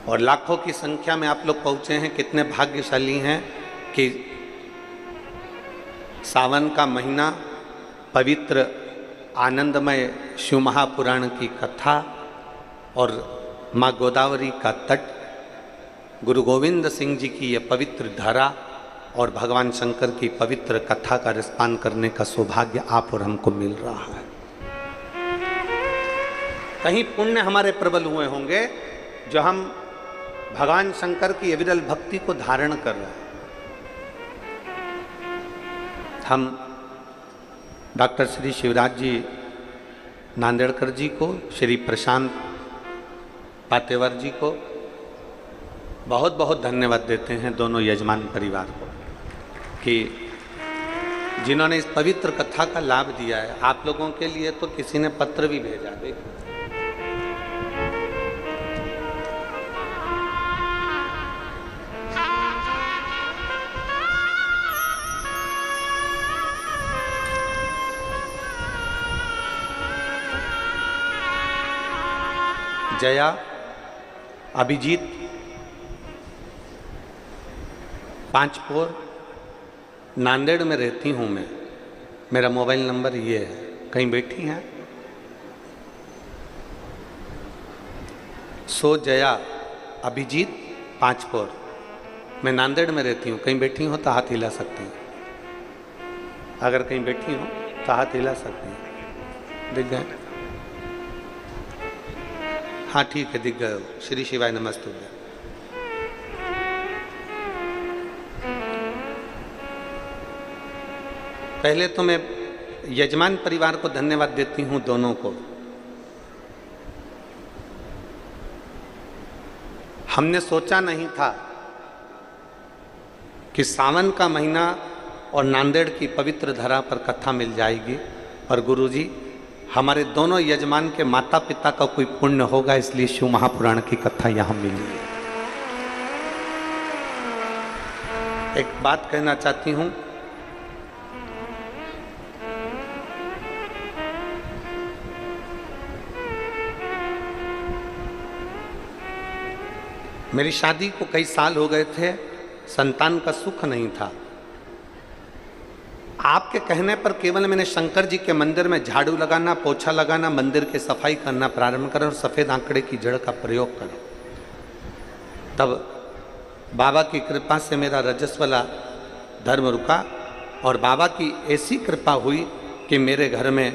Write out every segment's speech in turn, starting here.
और लाखों की संख्या में आप लोग पहुँचे हैं। कितने भाग्यशाली हैं कि सावन का महीना, पवित्र आनंदमय शिव महापुराण की कथा और माँ गोदावरी का तट, गुरु गोविंद सिंह जी की ये पवित्र धारा और भगवान शंकर की पवित्र कथा का रसपान करने का सौभाग्य आप और हमको मिल रहा है। कहीं पुण्य हमारे प्रबल हुए होंगे जो हम भगवान शंकर की अविरल भक्ति को धारण कर रहे हैं। हम डॉक्टर श्री शिवराज जी नांदेड़कर जी को, श्री प्रशांत पातेवर जी को बहुत बहुत धन्यवाद देते हैं, दोनों यजमान परिवार को, कि जिन्होंने इस पवित्र कथा का लाभ दिया है। आप लोगों के लिए तो किसी ने पत्र भी भेजा। देखो जया, अभिजीत, पांचपोर, नांदेड़ में रहती हूँ मैं, मेरा मोबाइल नंबर ये है। कहीं बैठी हैं? सो जया, अभिजीत, पांचपोर, मैं नांदेड़ में रहती हूँ। कहीं बैठी हो तो हाथ हिला सकती हैं। अगर कहीं बैठी हो तो हाथ हिला सकती हैं। दिख गए? हाँ ठीक है, दिख गए। श्री शिवाय नमस्तुभ्यं। पहले तो मैं यजमान परिवार को धन्यवाद देती हूँ, दोनों को। हमने सोचा नहीं था कि सावन का महीना और नांदेड़ की पवित्र धरा पर कथा मिल जाएगी, और गुरुजी हमारे दोनों यजमान के माता पिता का कोई पुण्य होगा, इसलिए शिव महापुराण की कथा यहाँ मिली है। एक बात कहना चाहती हूँ, मेरी शादी को कई साल हो गए थे, संतान का सुख नहीं था। आपके कहने पर केवल मैंने शंकर जी के मंदिर में झाड़ू लगाना, पोछा लगाना, मंदिर की सफाई करना प्रारंभ करा और सफ़ेद आंकड़े की जड़ का प्रयोग करा। तब बाबा की कृपा से मेरा रजस्वला धर्म रुका, और बाबा की ऐसी कृपा हुई कि मेरे घर में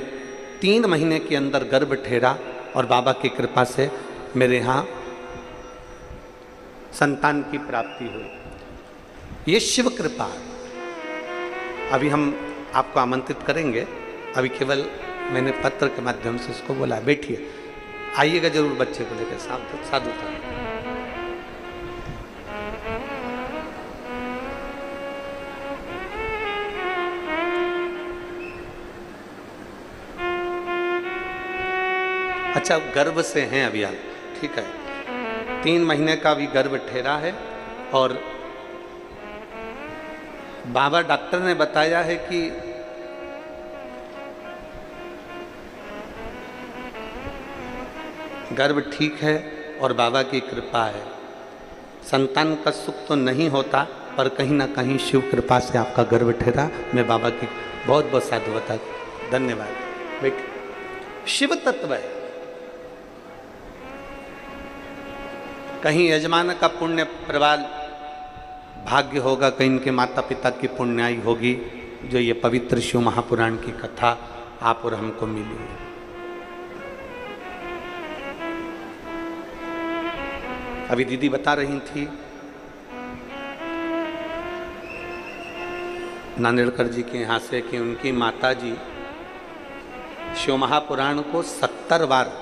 3 महीने के अंदर गर्भ ठहरा, और बाबा की कृपा से मेरे यहाँ संतान की प्राप्ति हुई। ये शिव कृपा है। अभी हम आपको आमंत्रित करेंगे। अभी केवल मैंने पत्र के माध्यम से उसको बोला, बैठिए, आइएगा जरूर बच्चे को लेकर साधु था। अच्छा, गर्भ से हैं अभी आप? ठीक है, 3 महीने का भी गर्भ ठहरा है, और बाबा डॉक्टर ने बताया है कि गर्भ ठीक है और बाबा की कृपा है। संतान का सुख तो नहीं होता, पर कहीं ना कहीं शिव कृपा से आपका गर्भ ठहरा। मैं बाबा की बहुत बहुत साधुवाद, धन्यवाद। बेटी शिव तत्व है। कहीं यजमान का पुण्य प्रबल भाग्य होगा, कहीं इनके माता पिता की पुण्याई होगी, जो ये पवित्र शिव महापुराण की कथा आप और हमको मिली है। अभी दीदी बता रही थी नांदेड़कर जी के यहाँ से कि उनकी माता जी शिव महापुराण को 70 बार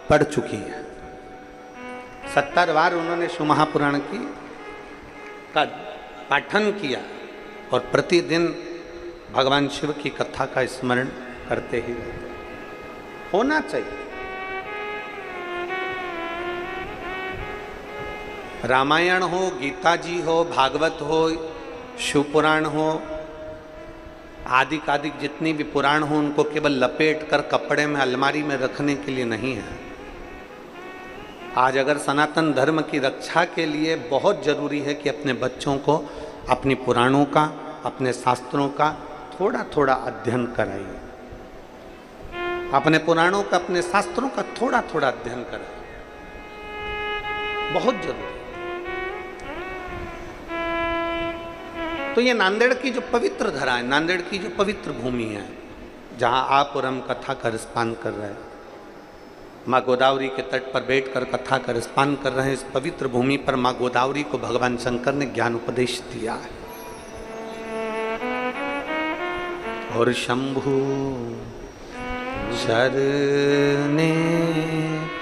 पढ़ चुकी है। 70 बार उन्होंने शिव महापुराण की का पाठन किया, और प्रतिदिन भगवान शिव की कथा का स्मरण करते ही रहते। होना चाहिए। रामायण हो, गीता जी हो, भागवत हो, शिव पुराण हो, आदिक जितनी भी पुराण हो, उनको केवल लपेट कर कपड़े में अलमारी में रखने के लिए नहीं है। आज अगर सनातन धर्म की रक्षा के लिए बहुत जरूरी है कि अपने बच्चों को अपनी पुराणों का, अपने शास्त्रों का थोड़ा थोड़ा अध्ययन कराइए। अपने पुराणों का, अपने शास्त्रों का थोड़ा थोड़ा अध्ययन कराइए, बहुत जरूरी। तो ये नांदेड़ की जो पवित्र धरा है, नांदेड़ की जो पवित्र भूमि है, जहां आप और हम कथा का रसपान कर रहे हैं, माँ गोदावरी के तट पर बैठकर कथा का रसपान कर रहे हैं, इस पवित्र भूमि पर माँ गोदावरी को भगवान शंकर ने ज्ञान उपदेश दिया है। और शंभु शरणे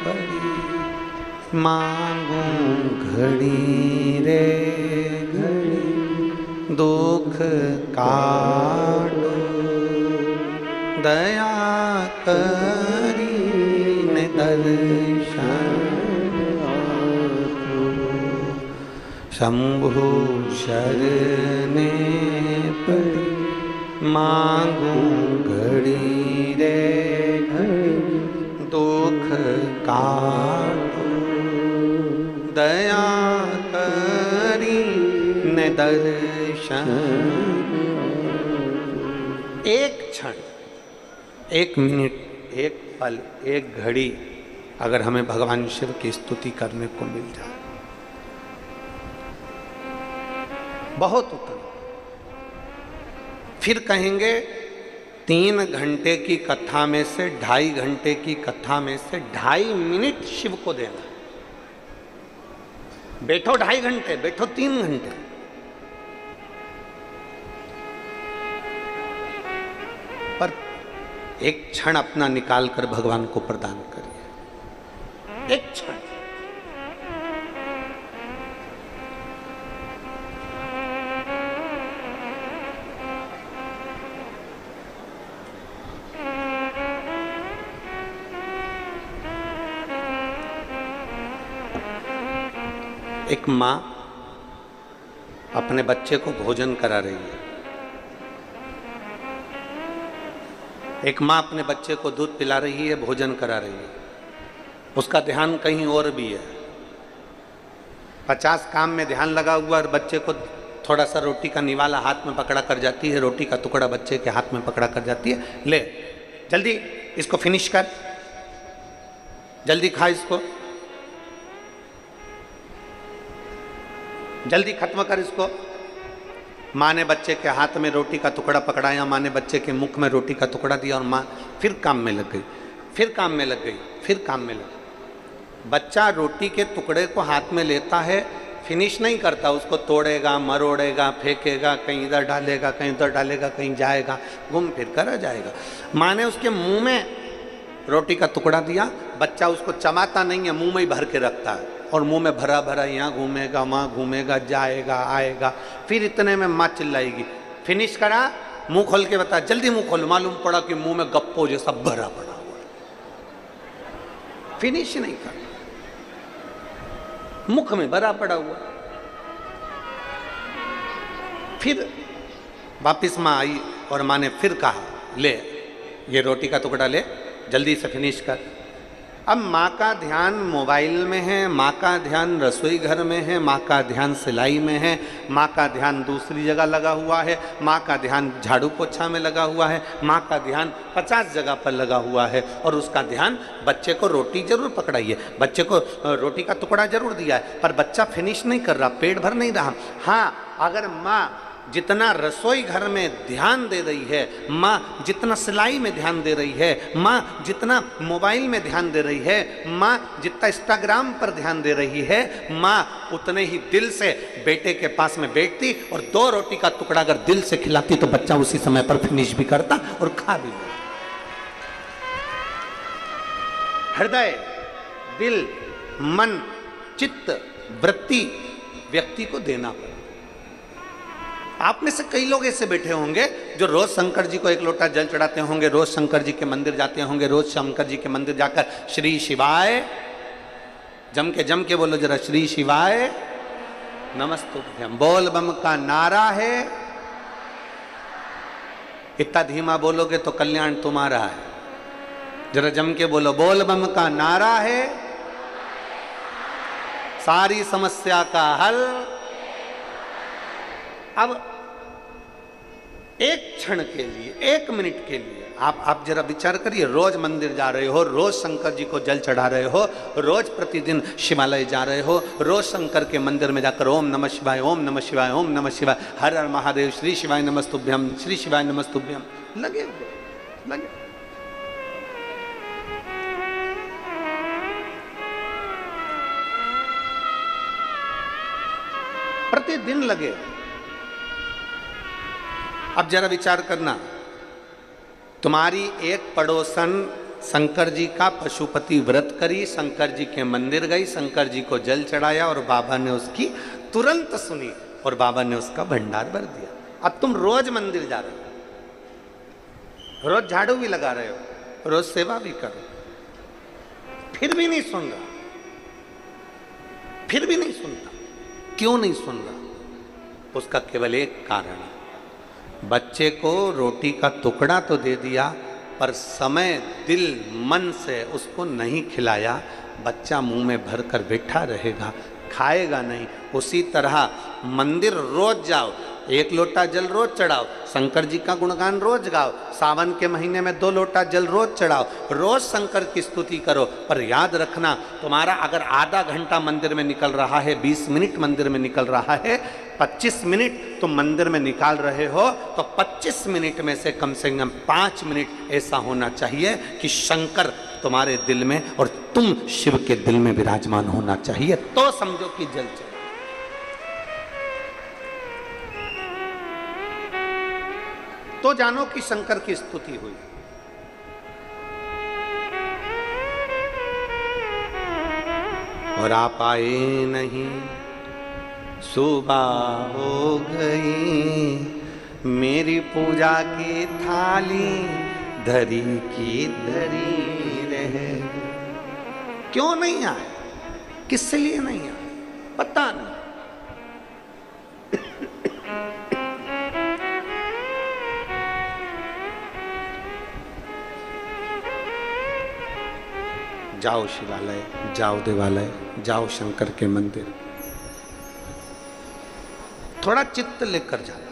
पड़ी मांगू घड़ी रे घड़ी, दुख काटो दया करी ने दर्शन। शंभु शरणे पड़ी मांगू घड़ी रे घड़ी, दुख काटो दया करी ने दर्शन। एक क्षण, एक मिनट, एक पल, एक घड़ी अगर हमें भगवान शिव की स्तुति करने को मिल जाए, बहुत उत्तम। फिर कहेंगे 3 घंटे की कथा में से 2.5 घंटे की कथा में से 2.5 मिनट शिव को देना। बैठो 2.5 घंटे, बैठो 3 घंटे, पर एक क्षण अपना निकाल कर भगवान को प्रदान करिए। एक क्षण। एक माँ अपने बच्चे को भोजन करा रही है। एक माँ अपने बच्चे को दूध पिला रही है, भोजन करा रही है। उसका ध्यान कहीं और भी है। 50 काम में ध्यान लगा हुआ और बच्चे को थोड़ा सा रोटी का निवाला हाथ में पकड़ा कर जाती है, रोटी का टुकड़ा बच्चे के हाथ में पकड़ा कर जाती है। ले जल्दी इसको फिनिश कर, जल्दी खा इसको, जल्दी खत्म कर इसको। माँ ने बच्चे के हाथ में रोटी का टुकड़ा पकड़ाया, माँ ने बच्चे के मुख में रोटी का टुकड़ा दिया और माँ फिर काम में लग गई, फिर काम में लग गई, फिर काम में लग गई। बच्चा रोटी के टुकड़े को हाथ में लेता है, फिनिश नहीं करता, उसको तोड़ेगा, मरोड़ेगा, फेंकेगा, कहीं इधर डालेगा, कहीं उधर डालेगा, कहीं जाएगा, घूम फिर कर आ जाएगा। माँ ने उसके मुंह में रोटी का टुकड़ा दिया, बच्चा उसको चबाता नहीं है, मुंह में ही भर के रखता है और मुंह में भरा भरा यहाँ घूमेगा, वहाँ घूमेगा, जाएगा, आएगा। फिर इतने में माँ चिल्लाएगी, फिनिश करा, मुंह खोल के बता, जल्दी मुंह खोल। मालूम पड़ा कि मुंह में गप्पो जैसा भरा पड़ा हुआ, फिनिश नहीं कर, मुख में भरा पड़ा हुआ। फिर वापिस माँ आई और माँ ने फिर कहा, ले ये रोटी का टुकड़ा ले, जल्दी से फिनिश कर। अब माँ का ध्यान मोबाइल में है, माँ का ध्यान रसोई घर में है, माँ का ध्यान सिलाई में है, माँ का ध्यान दूसरी जगह लगा हुआ है, माँ का ध्यान झाड़ू पोछा में लगा हुआ है, माँ का ध्यान 50 जगह पर लगा हुआ है और उसका ध्यान बच्चे को रोटी जरूर पकड़ाई है, बच्चे को रोटी का टुकड़ा जरूर दिया है, पर बच्चा फिनिश नहीं कर रहा, पेट भर नहीं रहा। हाँ, अगर माँ जितना रसोई घर में ध्यान दे रही है, माँ जितना सिलाई में ध्यान दे रही है, माँ जितना मोबाइल में ध्यान दे रही है, माँ जितना इंस्टाग्राम पर ध्यान दे रही है, माँ उतने ही दिल से बेटे के पास में बैठती और 2 रोटी का टुकड़ा अगर दिल से खिलाती तो बच्चा उसी समय पर फिनिश भी करता और खा भी लेता। हृदय, दिल, मन, चित्त, वृत्ति व्यक्ति को देना पड़े। आप में से कई लोग ऐसे बैठे होंगे जो रोज शंकर जी को 1 लोटा जल चढ़ाते होंगे, रोज शंकर जी के मंदिर जाते होंगे, रोज शंकर जी के मंदिर जाकर श्री शिवाय, जम के बोलो जरा, श्री शिवाय नमस्तुभ्यम, बोल बम का नारा है। इतना धीमा बोलोगे तो कल्याण तुम्हारा है। जरा जम के बोलो, बोल बम का नारा है, सारी समस्या का हल। अब एक क्षण के लिए, एक मिनट के लिए आप जरा विचार करिए, रोज मंदिर जा रहे हो, रोज शंकर जी को जल चढ़ा रहे हो, रोज प्रतिदिन शिवालय जा रहे हो, रोज शंकर के मंदिर में जाकर ओम नमः शिवाय, ओम नमः शिवाय, ओम नमः शिवाय, हर हर महादेव, श्री शिवाय नमस्तुभ्यम, श्री शिवाय नमस्तुभ्यम लगे हुए लगे। प्रतिदिन लगे। अब जरा विचार करना, तुम्हारी एक पड़ोसन शंकर जी का पशुपति व्रत करी, शंकर जी के मंदिर गई, शंकर जी को जल चढ़ाया और बाबा ने उसकी तुरंत सुनी और बाबा ने उसका भंडार भर दिया। अब तुम रोज मंदिर जा रहे हो, रोज झाड़ू भी लगा रहे हो, रोज सेवा भी करो, फिर भी नहीं सुन रहा, फिर भी नहीं सुनता। क्यों नहीं सुन रहा? उसका केवल एक कारण है, बच्चे को रोटी का टुकड़ा तो दे दिया पर समय, दिल, मन से उसको नहीं खिलाया। बच्चा मुंह में भर कर बैठा रहेगा, खाएगा नहीं। उसी तरह मंदिर रोज जाओ, एक लोटा जल रोज चढ़ाओ, शंकर जी का गुणगान रोज गाओ, सावन के महीने में 2 लोटा जल रोज चढ़ाओ, रोज शंकर की स्तुति करो। पर याद रखना, तुम्हारा अगर आधा घंटा मंदिर में निकल रहा है, 20 मिनट मंदिर में निकल रहा है, 25 मिनट तुम मंदिर में निकाल रहे हो, तो 25 मिनट में से कम 5 मिनट ऐसा होना चाहिए कि शंकर तुम्हारे दिल में और तुम शिव के दिल में विराजमान होना चाहिए, तो समझो कि जल चढ़ा। तो जानो कि शंकर की स्तुति हुई। और आप आए नहीं, सुबह हो गई, मेरी पूजा की थाली धरी की धरी रहे। क्यों नहीं आए? किस लिए नहीं आए? पता नहीं। जाओ शिवालय, जाओ देवालय, जाओ शंकर के मंदिर, थोड़ा चित्त लेकर जाना,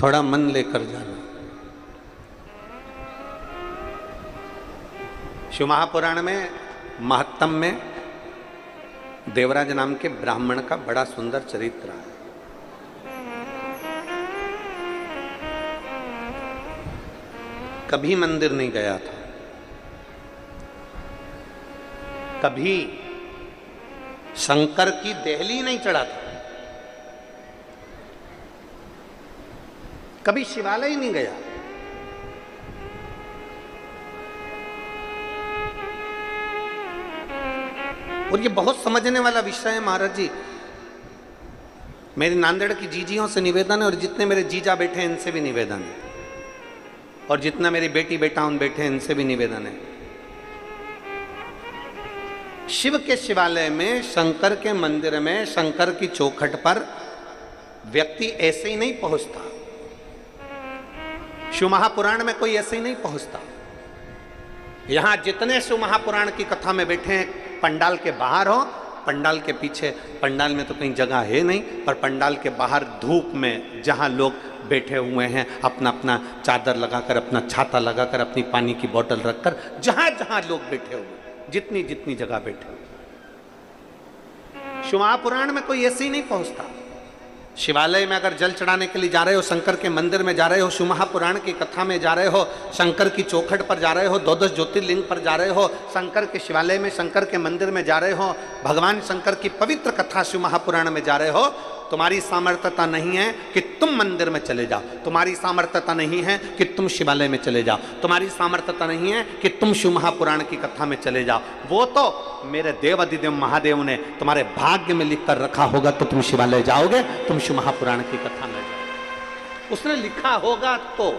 थोड़ा मन लेकर जाना। शिव महापुराण में महत्तम में देवराज नाम के ब्राह्मण का बड़ा सुंदर चरित्र है। कभी मंदिर नहीं गया था, कभी शंकर की देहली नहीं चढ़ा था, कभी शिवालय नहीं गया। और ये बहुत समझने वाला विषय है महाराज जी। मेरी नांदेड़ की जीजियों से निवेदन है, और जितने मेरे जीजा बैठे हैं इनसे भी निवेदन है, और जितना मेरी बेटी बेटा उन बैठे हैं इनसे भी निवेदन है। शिव के शिवालय में, शंकर के मंदिर में, शंकर की चौखट पर व्यक्ति ऐसे ही नहीं पहुंचता। शिव महापुराण में कोई ऐसे ही नहीं पहुंचता। यहां जितने शिव महापुराण की कथा में बैठे हैं, पंडाल के बाहर हो, पंडाल के पीछे, पंडाल में तो कहीं जगह है नहीं, पर पंडाल के बाहर धूप में जहां लोग बैठे हुए हैं, अपना अपना चादर लगाकर, अपना छाता लगाकर, अपनी पानी की बोतल रखकर, जहां जहां लोग बैठे हुए, जितनी जितनी जगह बैठे हुए, शिव महापुराण में कोई ऐसे ही नहीं पहुंचता। शिवालय में अगर जल चढ़ाने के लिए जा रहे हो, शंकर के मंदिर में जा रहे हो, शिव महापुराण की कथा में जा रहे हो, शंकर की चौखट पर जा रहे हो, 12 ज्योतिर्लिंग पर जा रहे हो, शंकर के शिवालय में, शंकर के मंदिर में जा रहे हो, भगवान शंकर की पवित्र कथा शिव महापुराण में जा रहे हो, तुम्हारी सामर्थ्यता नहीं है कि तुम मंदिर में चले जाओ, तुम्हारी सामर्थ्यता नहीं है कि तुम शिवालय में चले जाओ, तुम्हारी सामर्थ्यता नहीं है कि तुम शिव महापुराण की कथा में चले जाओ। वो तो मेरे देव अधिदेव महादेव ने तुम्हारे भाग्य में लिख कर रखा होगा, तो तुम शिवालय जाओगे, तुम शिव महापुराण की कथा में जाओगे, उसने लिखा होगा तो।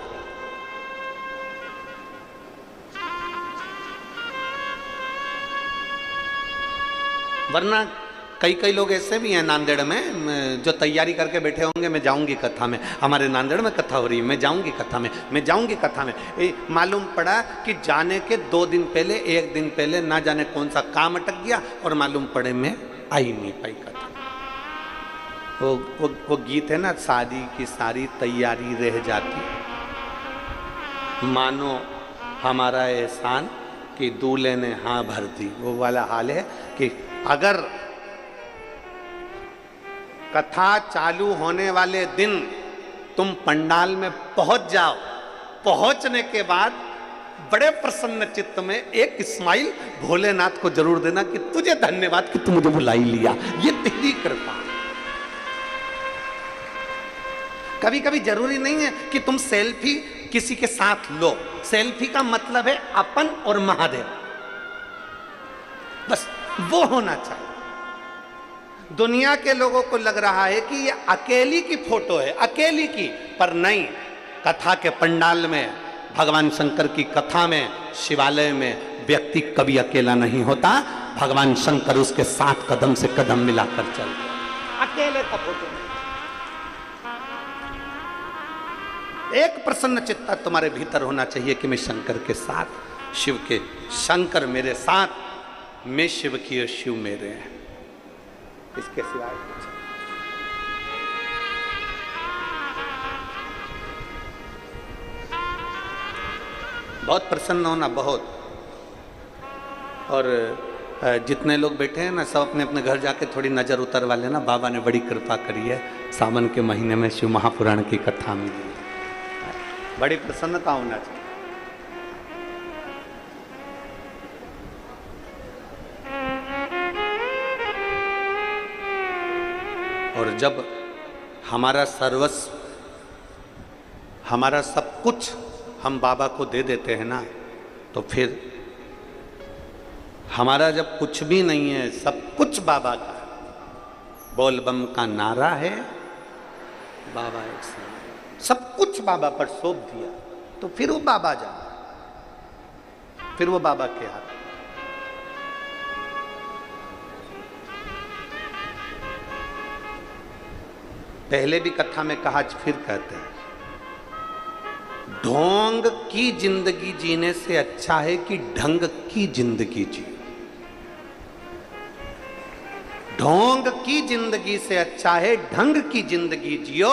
वरना कई कई लोग ऐसे भी हैं नांदेड़ में जो तैयारी करके बैठे होंगे, मैं जाऊंगी कथा में, हमारे नांदेड़ में कथा हो रही है, मैं जाऊंगी कथा में, मैं जाऊंगी कथा में। मालूम पड़ा कि जाने के 2 दिन पहले, 1 दिन पहले ना जाने कौन सा काम अटक गया और मालूम पड़े मैं आई नहीं पाई कथा। वो गीत है ना, शादी की सारी तैयारी रह जाती, मानो हमारा एहसान कि दूल्हे ने हाँ भर दी। वो वाला हाल है कि अगर कथा चालू होने वाले दिन तुम पंडाल में पहुंच जाओ, पहुंचने के बाद बड़े प्रसन्न चित्त में एक स्माइल भोलेनाथ को जरूर देना कि तुझे धन्यवाद कि तू मुझे बुला ही लिया, ये तेरी कृपा। कभी कभी जरूरी नहीं है कि तुम सेल्फी किसी के साथ लो, सेल्फी का मतलब है अपन और महादेव, बस वो होना चाहिए। दुनिया के लोगों को लग रहा है कि ये अकेली की फोटो है, अकेली की, पर नहीं। कथा के पंडाल में, भगवान शंकर की कथा में, शिवालय में व्यक्ति कभी अकेला नहीं होता। भगवान शंकर उसके साथ कदम से कदम मिलाकर चलते, अकेले का फोटो नहीं। एक प्रसन्न चित्ता तुम्हारे भीतर होना चाहिए कि मैं शंकर के साथ, शिव के, शंकर मेरे साथ, मैं शिव की और शिव मेरे हैं, इसके सिवाय कुछ। बहुत प्रसन्न होना, बहुत। और जितने लोग बैठे हैं ना, सब अपने अपने घर जाके थोड़ी नजर उतरवा लेना। बाबा ने बड़ी कृपा करी है, सावन के महीने में शिव महापुराण की कथा मिली, बड़ी प्रसन्नता होना चाहिए। और जब हमारा सर्वस्व, हमारा सब कुछ हम बाबा को दे देते हैं ना, तो फिर हमारा जब कुछ भी नहीं है, सब कुछ बाबा का है। बोल बम का नारा है, बाबा एक साथ, सब कुछ बाबा पर सौंप दिया, तो फिर वो बाबा जाना, फिर वो बाबा के हाथ। पहले भी कथा में कहा, फिर कहते हैं, ढोंग की जिंदगी जीने से अच्छा है कि ढंग की जिंदगी जियो। ढोंग की जिंदगी से अच्छा है ढंग की जिंदगी जियो।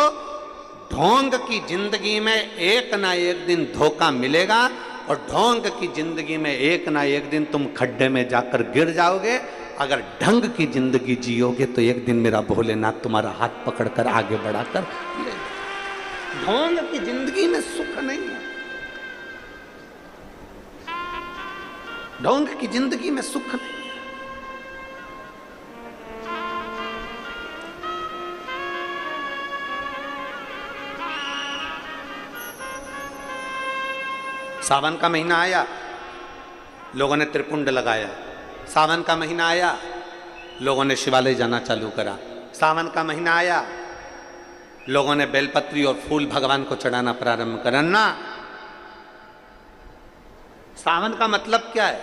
ढोंग की जिंदगी में एक ना एक दिन धोखा मिलेगा, और ढोंग की जिंदगी में एक ना एक दिन तुम खड्डे में जाकर गिर जाओगे। अगर ढंग की जिंदगी जियोगे तो एक दिन मेरा भोलेनाथ तुम्हारा हाथ पकड़कर आगे बढ़ाकर ले। ढोंग की जिंदगी में सुख नहीं है, ढोंग की जिंदगी में सुख नहीं है। सावन का महीना आया, लोगों ने त्रिपुंड लगाया। सावन का महीना आया, लोगों ने शिवालय जाना चालू करा। सावन का महीना आया, लोगों ने बेलपत्री और फूल भगवान को चढ़ाना प्रारंभ करना। सावन का मतलब क्या है?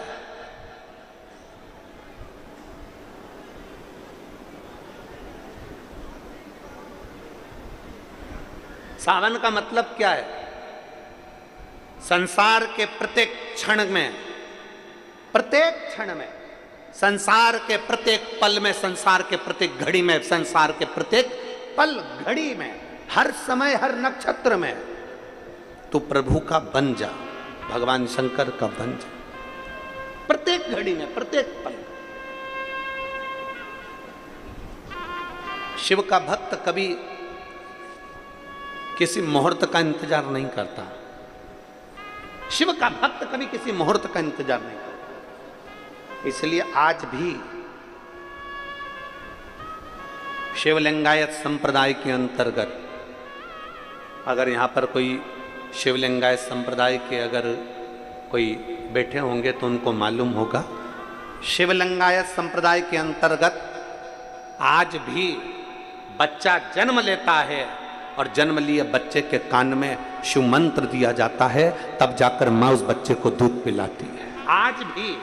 सावन का मतलब क्या है? संसार के प्रत्येक क्षण में, प्रत्येक क्षण में, संसार के प्रत्येक पल में, संसार के प्रत्येक घड़ी में, संसार के प्रत्येक पल घड़ी में, हर समय, हर नक्षत्र में तू प्रभु का बन जा, भगवान शंकर का बन जा। प्रत्येक घड़ी में, प्रत्येक पल। शिव का भक्त कभी किसी मुहूर्त का इंतजार नहीं करता। शिव का भक्त कभी किसी मुहूर्त का इंतजार नहीं करता। इसलिए आज भी शिवलिंगायत संप्रदाय के अंतर्गत, अगर यहाँ पर कोई शिवलिंगायत संप्रदाय के अगर कोई बैठे होंगे तो उनको मालूम होगा, शिवलिंगायत संप्रदाय के अंतर्गत आज भी बच्चा जन्म लेता है और जन्म लिए बच्चे के कान में शिव मंत्र दिया जाता है, तब जाकर माँ उस बच्चे को दूध पिलाती है। आज भी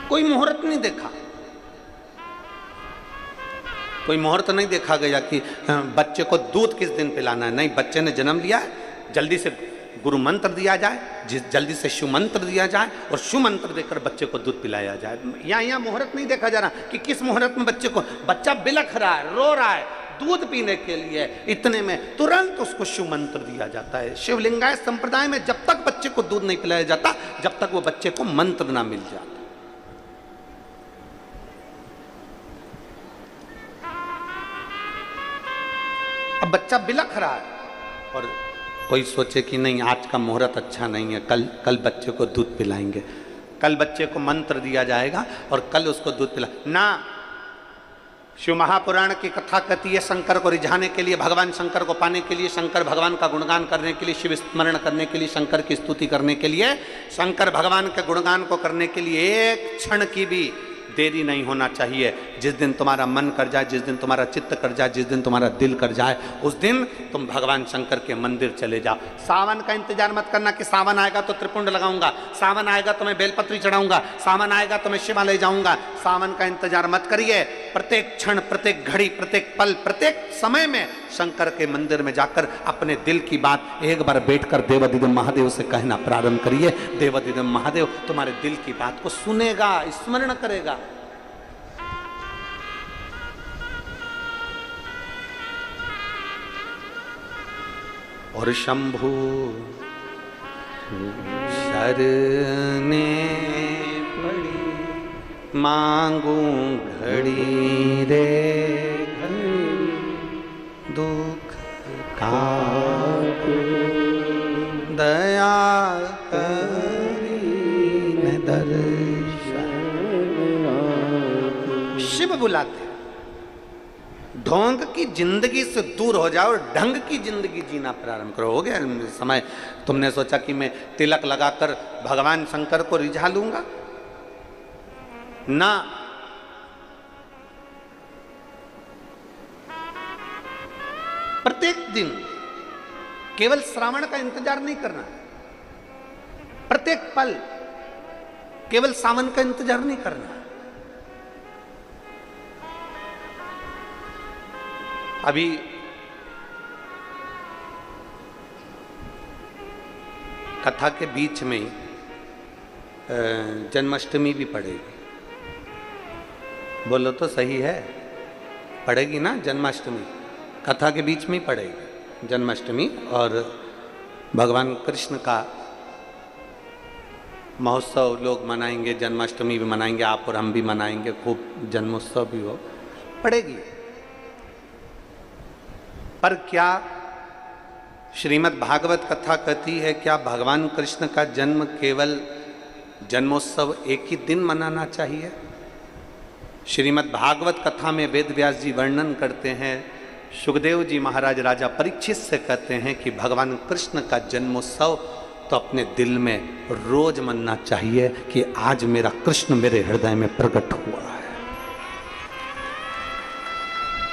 कोई मुहूर्त नहीं देखा, कोई मुहूर्त नहीं देखा गया कि बच्चे को दूध किस दिन पिलाना है। नहीं, बच्चे ने जन्म लिया है, जल्दी से गुरु मंत्र दिया जाए, जल्दी से शिव मंत्र दिया जाए और शिव मंत्र देकर बच्चे को दूध पिलाया जाए। यहाँ मुहूर्त नहीं देखा जा रहा कि किस मुहूर्त में बच्चे को, बच्चा बिलख रहा है, रो रहा है दूध पीने के लिए, इतने में तुरंत उसको शिव मंत्र दिया जाता है। शिवलिंगाय संप्रदाय में जब तक बच्चे को दूध नहीं पिलाया जाता, जब तक वो बच्चे को मंत्र ना मिल जाता। अब बच्चा बिलख रहा है और कोई सोचे कि नहीं आज का मुहूर्त अच्छा नहीं है, कल बच्चे को दूध पिलाएंगे, कल बच्चे को मंत्र दिया जाएगा और कल उसको दूध पिला ना। शिव महापुराण की कथा कहती है शंकर को रिझाने के लिए, भगवान शंकर को पाने के लिए, शंकर भगवान का गुणगान करने के लिए, शिव स्मरण करने के लिए, शंकर की स्तुति करने के लिए, शंकर भगवान के गुणगान को करने के लिए एक क्षण की भी देरी नहीं होना चाहिए। जिस दिन तुम्हारा मन कर जाए, जिस दिन तुम्हारा चित्त कर जाए, जिस दिन तुम्हारा दिल कर जाए, उस दिन तुम भगवान शंकर के मंदिर चले जाओ। सावन का इंतजार मत करना कि सावन आएगा तो त्रिपुंड लगाऊंगा, सावन आएगा तो मैं बेलपत्री चढ़ाऊंगा, सावन आएगा तो मैं शिवालय जाऊंगा। सावन का इंतजार मत करिए। प्रत्येक क्षण, प्रत्येक घड़ी, प्रत्येक पल, प्रत्येक समय में शंकर के मंदिर में जाकर अपने दिल की बात एक बार बैठकर देवाधिदेव महादेव से कहना प्रारंभ करिए। देवाधिदेव महादेव तुम्हारे दिल की बात को सुनेगा, स्मरण करेगा। और शंभु शरने पड़ी मांगू घड़ी रे घड़ी, दुख का दया करी न दर्शन। शिव बुलाते, ढोंग की जिंदगी से दूर हो जाओ, ढंग की जिंदगी जीना प्रारंभ करो। हो गया समय। तुमने सोचा कि मैं तिलक लगाकर भगवान शंकर को रिझा लूंगा ना। प्रत्येक दिन केवल श्रावण का इंतजार नहीं करना, प्रत्येक पल केवल सावन का इंतजार नहीं करना। अभी कथा के बीच में जन्माष्टमी भी पड़ेगी। बोलो तो सही है, पड़ेगी ना जन्माष्टमी, कथा के बीच में ही पड़ेगी जन्माष्टमी। और भगवान कृष्ण का महोत्सव लोग मनाएंगे, जन्माष्टमी भी मनाएंगे, आप और हम भी मनाएंगे, खूब जन्मोत्सव भी हो, पड़ेगी। पर क्या श्रीमद् भागवत कथा कहती है क्या भगवान कृष्ण का जन्म केवल जन्मोत्सव एक ही दिन मनाना चाहिए? श्रीमद् भागवत कथा में वेद व्यास जी वर्णन करते हैं, सुखदेव जी महाराज राजा परीक्षित से कहते हैं कि भगवान कृष्ण का जन्मोत्सव तो अपने दिल में रोज मनना चाहिए कि आज मेरा कृष्ण मेरे हृदय में प्रकट हुआ है,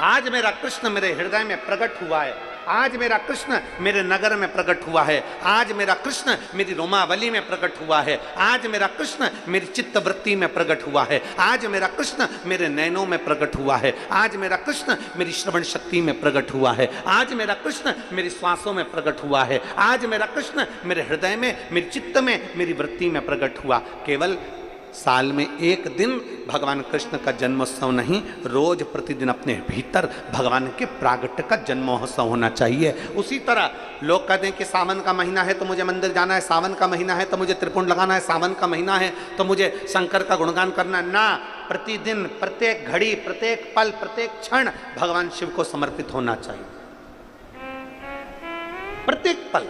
आज मेरा कृष्ण मेरे हृदय में प्रकट हुआ है, आज मेरा कृष्ण मेरे नगर में प्रकट हुआ है, आज मेरा कृष्ण मेरी रोमावली में प्रकट हुआ है, आज मेरा कृष्ण मेरी चित्तवृत्ति में प्रकट हुआ है, आज मेरा कृष्ण मेरे नैनों में प्रकट हुआ है, आज मेरा कृष्ण मेरी श्रवण शक्ति में प्रकट हुआ है, आज मेरा कृष्ण मेरी श्वासों में प्रकट हुआ है, आज मेरा कृष्ण मेरे हृदय में, मेरे चित्त में, मेरी वृत्ति में प्रकट हुआ। केवल साल में एक दिन भगवान कृष्ण का जन्मोत्सव नहीं, रोज प्रतिदिन अपने भीतर भगवान के प्रागट्य का जन्मोत्सव होना चाहिए। उसी तरह लोग कहते हैं कि सावन का महीना है तो मुझे मंदिर जाना है, सावन का महीना है तो मुझे त्रिपुंड लगाना है, सावन का महीना है तो मुझे शंकर का गुणगान करना है। ना, प्रतिदिन, प्रत्येक घड़ी, प्रत्येक पल, प्रत्येक क्षण भगवान शिव को समर्पित होना चाहिए। प्रत्येक पल।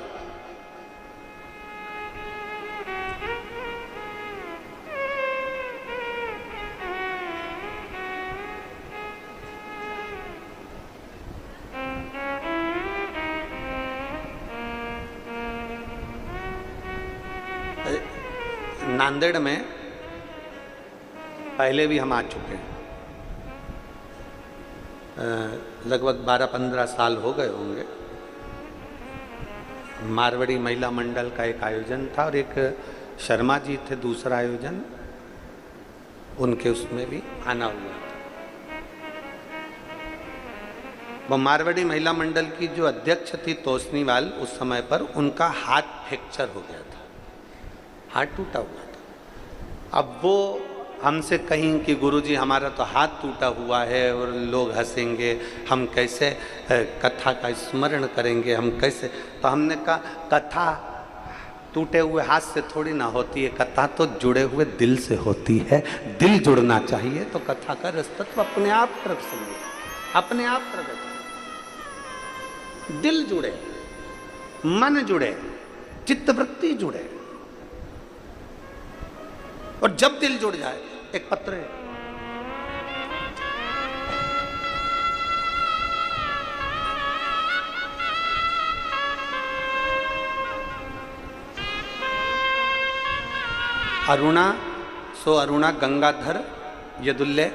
नांदेड़ में पहले भी हम आ चुके हैं, लगभग 12-15 साल हो गए होंगे। मारवाड़ी महिला मंडल का एक आयोजन था और एक शर्मा जी थे दूसरा आयोजन, उनके उसमें भी आना हुआ था। वो मारवाड़ी महिला मंडल की जो अध्यक्ष थी तोसनीवाल, उस समय पर उनका हाथ फ्रैक्चर हो गया था, हाथ टूटा हुआ था। अब वो हमसे कहीं कि गुरुजी हमारा तो हाथ टूटा हुआ है और लोग हंसेंगे, हम कैसे कथा का स्मरण करेंगे, हम कैसे। तो हमने कहा कथा टूटे हुए हाथ से थोड़ी ना होती है, कथा तो जुड़े हुए दिल से होती है। दिल जुड़ना चाहिए तो कथा का रसतत्व अपने आप प्रकट समझे, अपने आप प्रकट। दिल जुड़े, मन जुड़े, चित्तवृत्ति जुड़े, और जब दिल जुड़ जाए, एक पत्र है, अरुणा सो अरुणा गंगाधर यदुल्ले।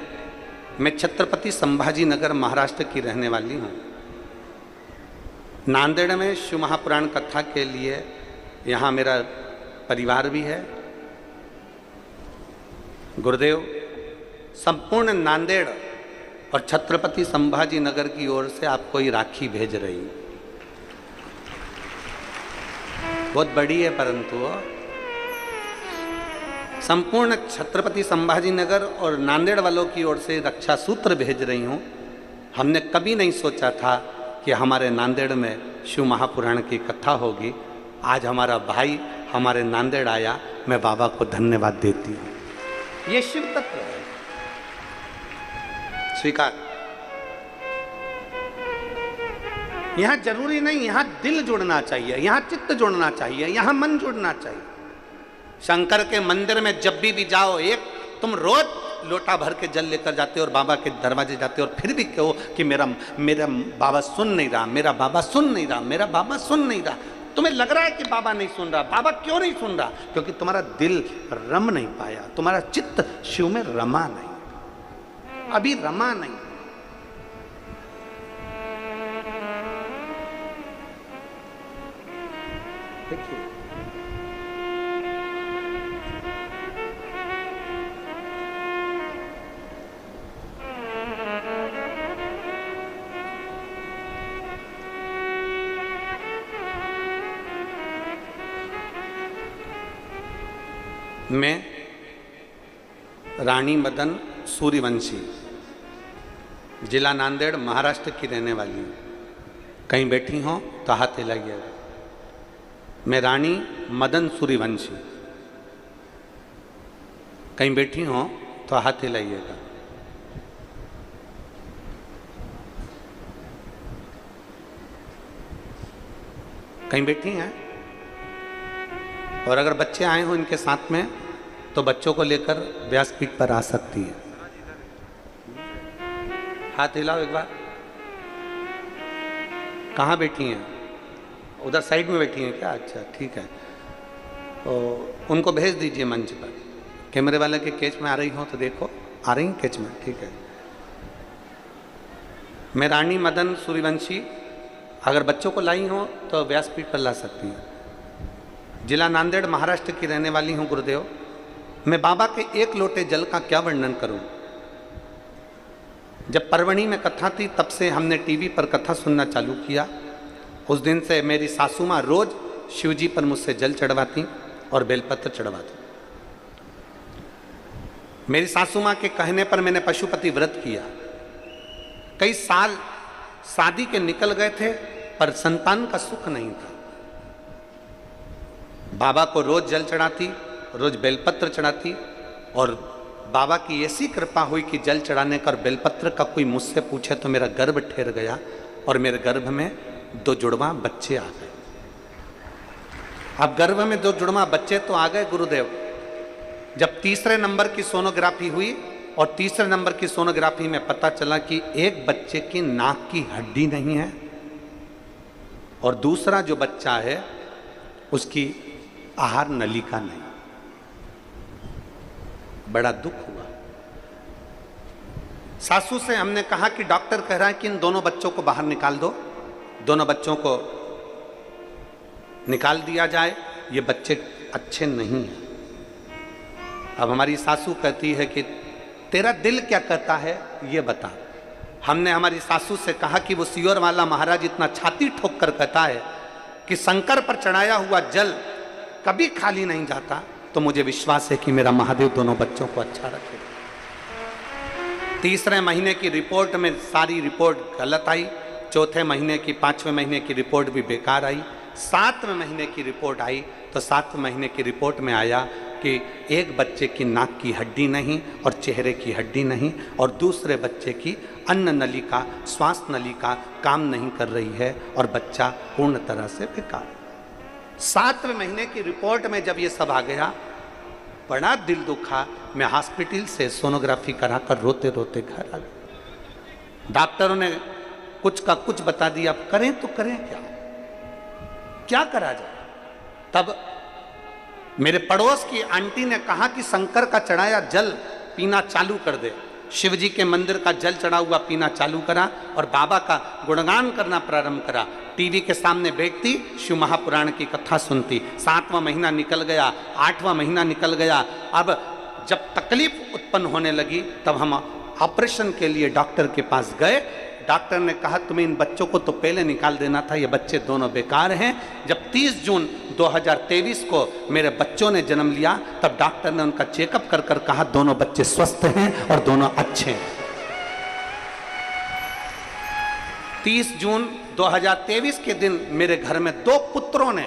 मैं छत्रपति संभाजी नगर महाराष्ट्र की रहने वाली हूँ। नांदेड़ में शिव महापुराण कथा के लिए यहाँ मेरा परिवार भी है। गुरुदेव संपूर्ण नांदेड़ और छत्रपति संभाजी नगर की ओर से आपको ये राखी भेज रही हूँ। बहुत बड़ी है, परंतु संपूर्ण छत्रपति संभाजी नगर और नांदेड़ वालों की ओर से रक्षा सूत्र भेज रही हूँ। हमने कभी नहीं सोचा था कि हमारे नांदेड़ में शिव महापुराण की कथा होगी। आज हमारा भाई हमारे नांदेड़ आया, मैं बाबा को धन्यवाद देती हूँ। ये शिव तत्व है, स्वीकार। यहां जरूरी नहीं, यहां दिल जुड़ना चाहिए, यहां चित्त जुड़ना चाहिए, यहां मन जुड़ना चाहिए। शंकर के मंदिर में जब भी जाओ, एक तुम रोज लोटा भर के जल लेकर जाते हो और बाबा के दरवाजे जाते हो, और फिर भी कहो कि मेरा बाबा सुन नहीं रहा, मेरा बाबा सुन नहीं रहा, मेरा बाबा सुन नहीं रहा। तुम्हें लग रहा है कि बाबा नहीं सुन रहा। बाबा क्यों नहीं सुन रहा? क्योंकि तुम्हारा दिल रम नहीं पाया, तुम्हारा चित्त शिव में रमा नहीं, अभी रमा नहीं। देखिए, मैं रानी मदन सूर्यवंशी, जिला नांदेड़, महाराष्ट्र की रहने वाली हूँ। कहीं बैठी हो तो हाथ हिलाइएगा। मैं रानी मदन सूर्यवंशी, कहीं बैठी हो तो हाथ हिलाइएगा। कहीं बैठी हैं? और अगर बच्चे आए हो इनके साथ में तो बच्चों को लेकर व्यासपीठ पर आ सकती है। हाथ हिलाओ एक बार। कहाँ बैठी हैं? उधर साइड में बैठी हैं क्या? अच्छा, ठीक है। तो उनको भेज दीजिए मंच पर। कैमरे वाले के कैच में आ रही हो तो देखो, आ रही कैच में, ठीक है। मैं रानी मदन सूर्यवंशी, अगर बच्चों को लाई हो तो व्यासपीठ पर ला सकती हैं। जिला नांदेड़, महाराष्ट्र की रहने वाली हूँ। गुरुदेव, मैं बाबा के एक लोटे जल का क्या वर्णन करूं। जब परवणी में कथा थी तब से हमने टीवी पर कथा सुनना चालू किया। उस दिन से मेरी सासू माँ रोज शिवजी पर मुझसे जल चढ़वाती और बेलपत्र चढ़वाती। मेरी सासू माँ के कहने पर मैंने पशुपति व्रत किया। कई साल शादी के निकल गए थे पर संतान का सुख नहीं था। बाबा को रोज जल चढ़ाती, रोज बेलपत्र चढ़ाती, और बाबा की ऐसी कृपा हुई कि जल चढ़ाने का और बेलपत्र का कोई मुझसे पूछे तो मेरा गर्भ ठहर गया और मेरे गर्भ में 2 जुड़वा बच्चे आ गए। अब गर्भ में 2 जुड़वा बच्चे तो आ गए गुरुदेव। जब तीसरे नंबर की सोनोग्राफी हुई और तीसरे नंबर की सोनोग्राफी में पता चला कि एक बच्चे की नाक की हड्डी नहीं है और दूसरा जो बच्चा है उसकी आहार नलिका नहीं। बड़ा दुख हुआ। सासू से हमने कहा कि डॉक्टर कह रहा है कि इन दोनों बच्चों को बाहर निकाल दो। दोनों बच्चों को निकाल दिया जाए, ये बच्चे अच्छे नहीं हैं। अब हमारी सासू कहती है कि तेरा दिल क्या कहता है ये बता। हमने हमारी सासू से कहा कि वो सियोर वाला महाराज इतना छाती ठोक कर कहता है कि शंकर पर चढ़ाया हुआ जल कभी खाली नहीं जाता, तो मुझे विश्वास है कि मेरा महादेव दोनों बच्चों को अच्छा रखेगा। तीसरे महीने की रिपोर्ट में सारी रिपोर्ट गलत आई, चौथे महीने की, 5वें महीने की रिपोर्ट भी बेकार आई, 7वें महीने की रिपोर्ट आई तो 7वें महीने की रिपोर्ट में आया कि एक बच्चे की नाक की हड्डी नहीं और चेहरे की हड्डी नहीं, और दूसरे बच्चे की अन्न नलिका, श्वास नलिका काम नहीं कर रही है और बच्चा पूर्ण तरह से बेकार। 7वें महीने की रिपोर्ट में जब ये सब आ गया, बड़ा दिल दुखा। मैं हॉस्पिटल से सोनोग्राफी कराकर रोते रोते घर आ गया। डॉक्टरों ने कुछ का कुछ बता दिया, अब करें तो करें क्या करा जाए। तब मेरे पड़ोस की आंटी ने कहा कि शंकर का चढ़ाया जल पीना चालू कर दे। शिव जी के मंदिर का जल चढ़ा हुआ पीना चालू करा और बाबा का गुणगान करना प्रारंभ करा। टीवी के सामने बैठती, शिव महापुराण की कथा सुनती। 7वां महीना निकल गया, 8वां महीना निकल गया। अब जब तकलीफ उत्पन्न होने लगी तब हम ऑपरेशन के लिए डॉक्टर के पास गए। डॉक्टर ने कहा तुम्हें इन बच्चों को तो पहले निकाल देना था, ये बच्चे दोनों बेकार हैं। जब 30 जून 2023 को मेरे बच्चों ने जन्म लिया तब डॉक्टर ने उनका चेकअप कर कर कहा दोनों बच्चे स्वस्थ हैं और दोनों अच्छे हैं। 30 जून 2023 के दिन मेरे घर में 2 पुत्रों ने,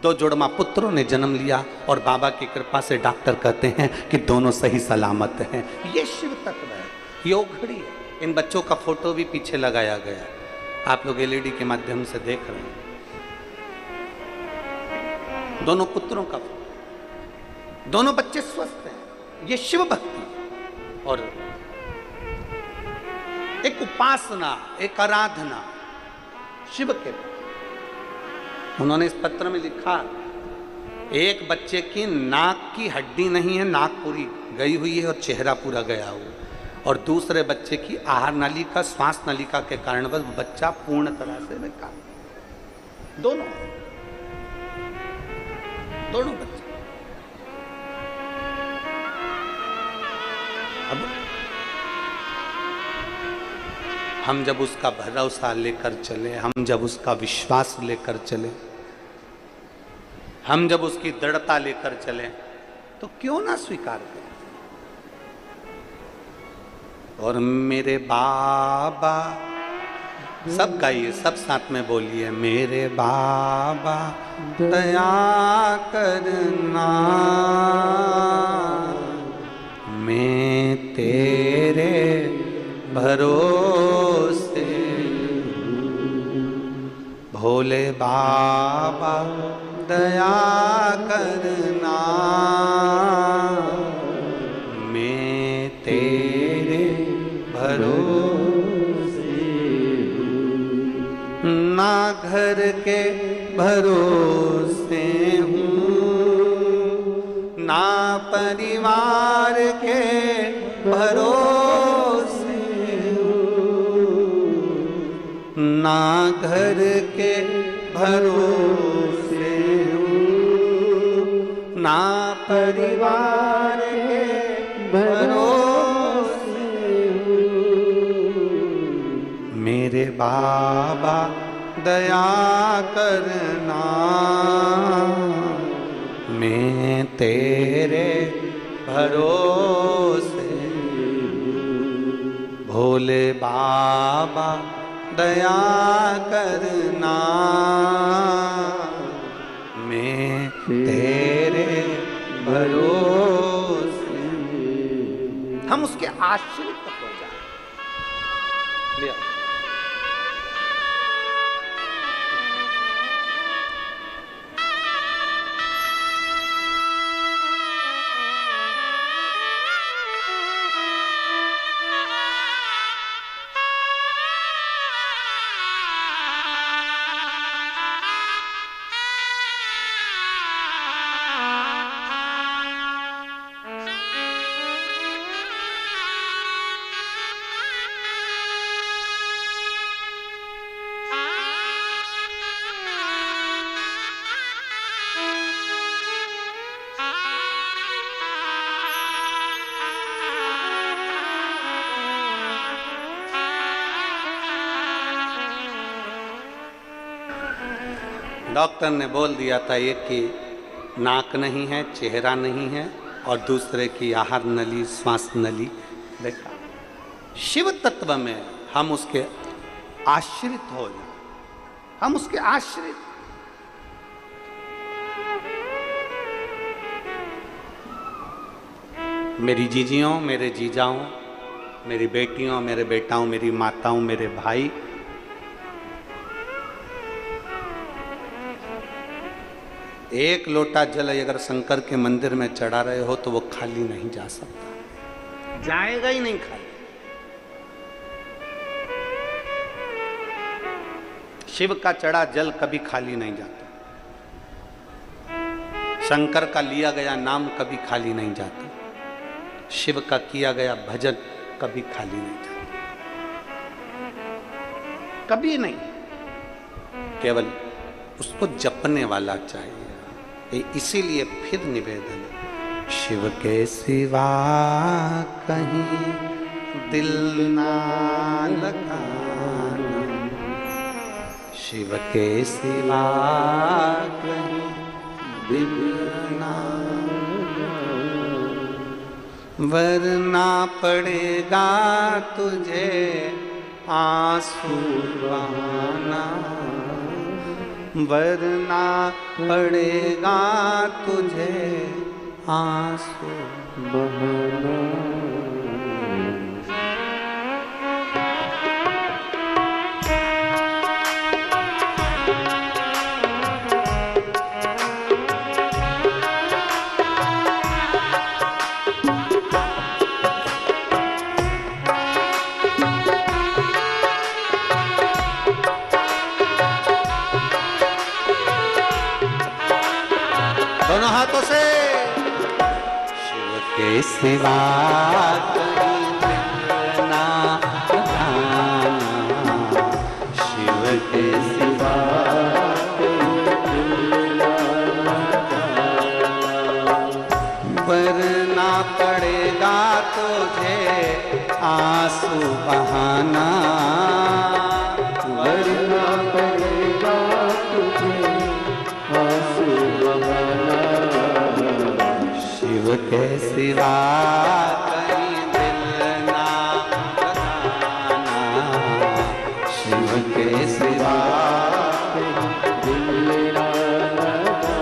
2 जुड़वा पुत्रों ने जन्म लिया और बाबा की कृपा से डॉक्टर कहते हैं कि दोनों सही सलामत हैं। ये शिव तत्व है, ये ओघड़ी है। इन बच्चों का फोटो भी पीछे लगाया गया, आप लोग एलईडी के माध्यम से देख रहे हैं। दोनों पुत्रों का, दोनों बच्चे स्वस्थ हैं। ये शिव भक्ति और एक उपासना, एक आराधना शिव के। उन्होंने इस पत्र में लिखा, एक बच्चे की नाक की हड्डी नहीं है, नाक पूरी गई हुई है और चेहरा पूरा गया हुआ, और दूसरे बच्चे की आहार नलिका, श्वास नलिका के कारण बस बच्चा पूर्ण तरह से बेकार। दोनों बच्चे। अब हम जब उसका भरोसा लेकर चले, हम जब उसका विश्वास लेकर चले, हम जब उसकी दृढ़ता लेकर चले, तो क्यों ना स्वीकार करें। और मेरे बाबा, सब गाइए, सब साथ में बोलिए, मेरे बाबा दया करना, मैं तेरे भरोसे, भोले बाबा दया करना, मैं तेरे भरोसे, ना घर के भरोसे हूँ, ना परिवार के भरोसे हूँ, ना घर के भरोसे हूँ, ना परिवार के भरोसे हूँ, मेरे बाबा दया करना, मैं तेरे भरोसे, भोले बाबा दया करना, मैं तेरे भरोसे। हम उसके आश्रित हो जाए। लिया डॉक्टर ने बोल दिया था एक कि नाक नहीं है, चेहरा नहीं है, और दूसरे की आहार नली, श्वास नली। देखा, शिव तत्व में हम उसके आश्रित हो जाए, हम उसके आश्रित। मेरी जीजियों, मेरे जीजाओं, मेरी बेटियों, मेरे बेटाओं, मेरी माताओं, मेरे भाई, एक लोटा जल अगर शंकर के मंदिर में चढ़ा रहे हो तो वो खाली नहीं जा सकता, जाएगा ही नहीं खाली। शिव का चढ़ा जल कभी खाली नहीं जाता, शंकर का लिया गया नाम कभी खाली नहीं जाता, शिव का किया गया भजन कभी खाली नहीं जाता, कभी नहीं। केवल उसको जपने वाला चाहिए। इसीलिए फिर निवेदन, शिव के सिवा कहीं दिल ना लगाना, शिव के सिवा कहीं दिल ना, वरना पड़ेगा तुझे आंसू बहाना, वरना पड़ेगा तुझे आंसू बहाना। दोनों हाथों से, शिव के सिवा कहीं दिल ना लगाना, शिव के सिवा कहीं दिल ना लगाना, वरना पड़ेगा तुझे आंसू बहाना, वरना पड़ेगा तुझे आंसू बहाना, शिव के सिवा कहीं दिल ना लगाना, शिव के सिवा कहीं दिल ना लगाना।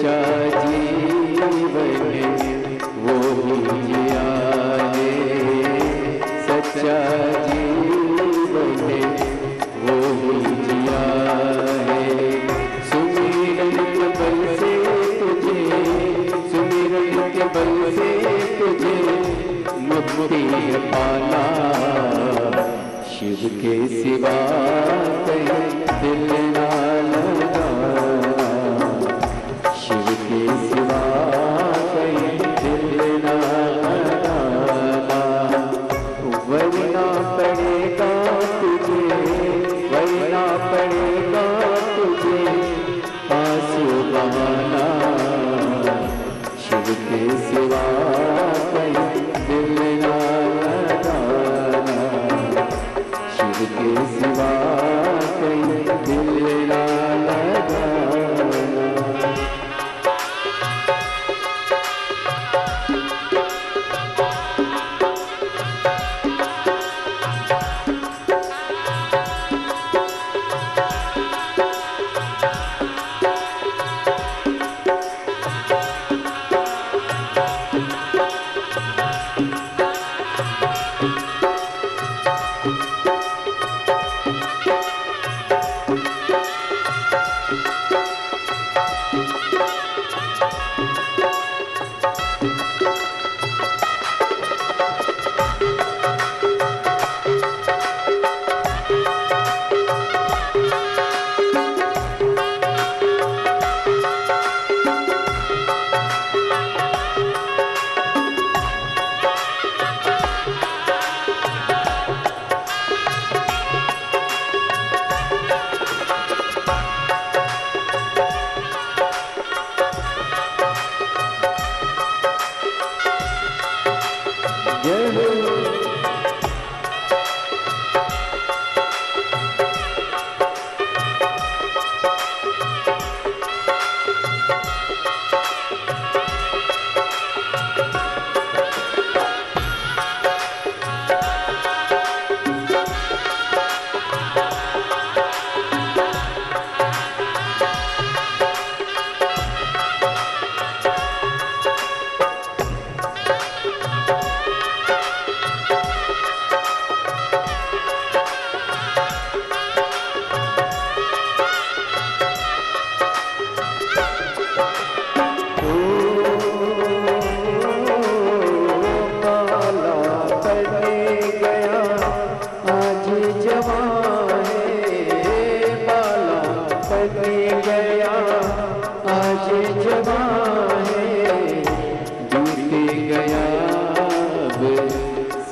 सच्चा जीवन वो ही जिया है, सच्चा जीवन वो ही जिया है। सुमिरन के बल से तुझे, सुमिरन के बल से तुझे मुक्ति पाना, शिव के सिवा कहीं दिल ना लगाना, शिव के सिवा कहीं दिल ना लगाना। वरना पड़ेगा तुझे, वरना पड़ेगा तुझे आंसू बहाना, शिव के सिवा कहीं दिल ना लगाना, शिव के सिवा कहीं दिल ना लगाना।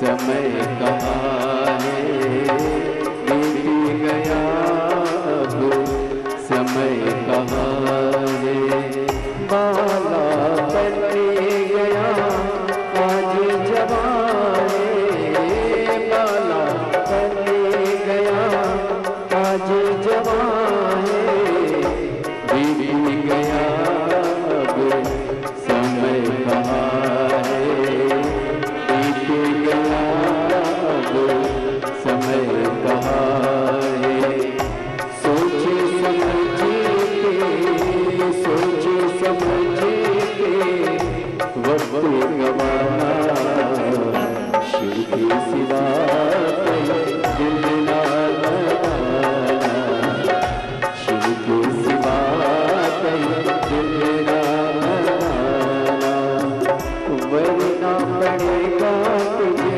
समय कहाँ है, बीत गया अब समय कहाँ है। बाला बन गया आज जवान है, बाला बन गया आज जवान है। बीत गया अब समय कहाँ है, बीत गया अब समय कहाँ है। सोचे समझे के, सोचे समझे के वक्त गवाना, शिव के सिवा कहीं दिल ना लगाना, शिव के सिवा कहीं दिल ना लगाना। वरना पड़ेगा तुझे,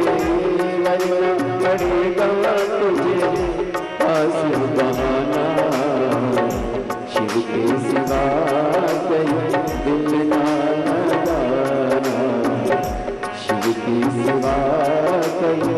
वरना पड़ेगा तुझे आंसू बहाना, शिव के सिवा कहीं दिल ना लगाना, शिव के सिवा कहीं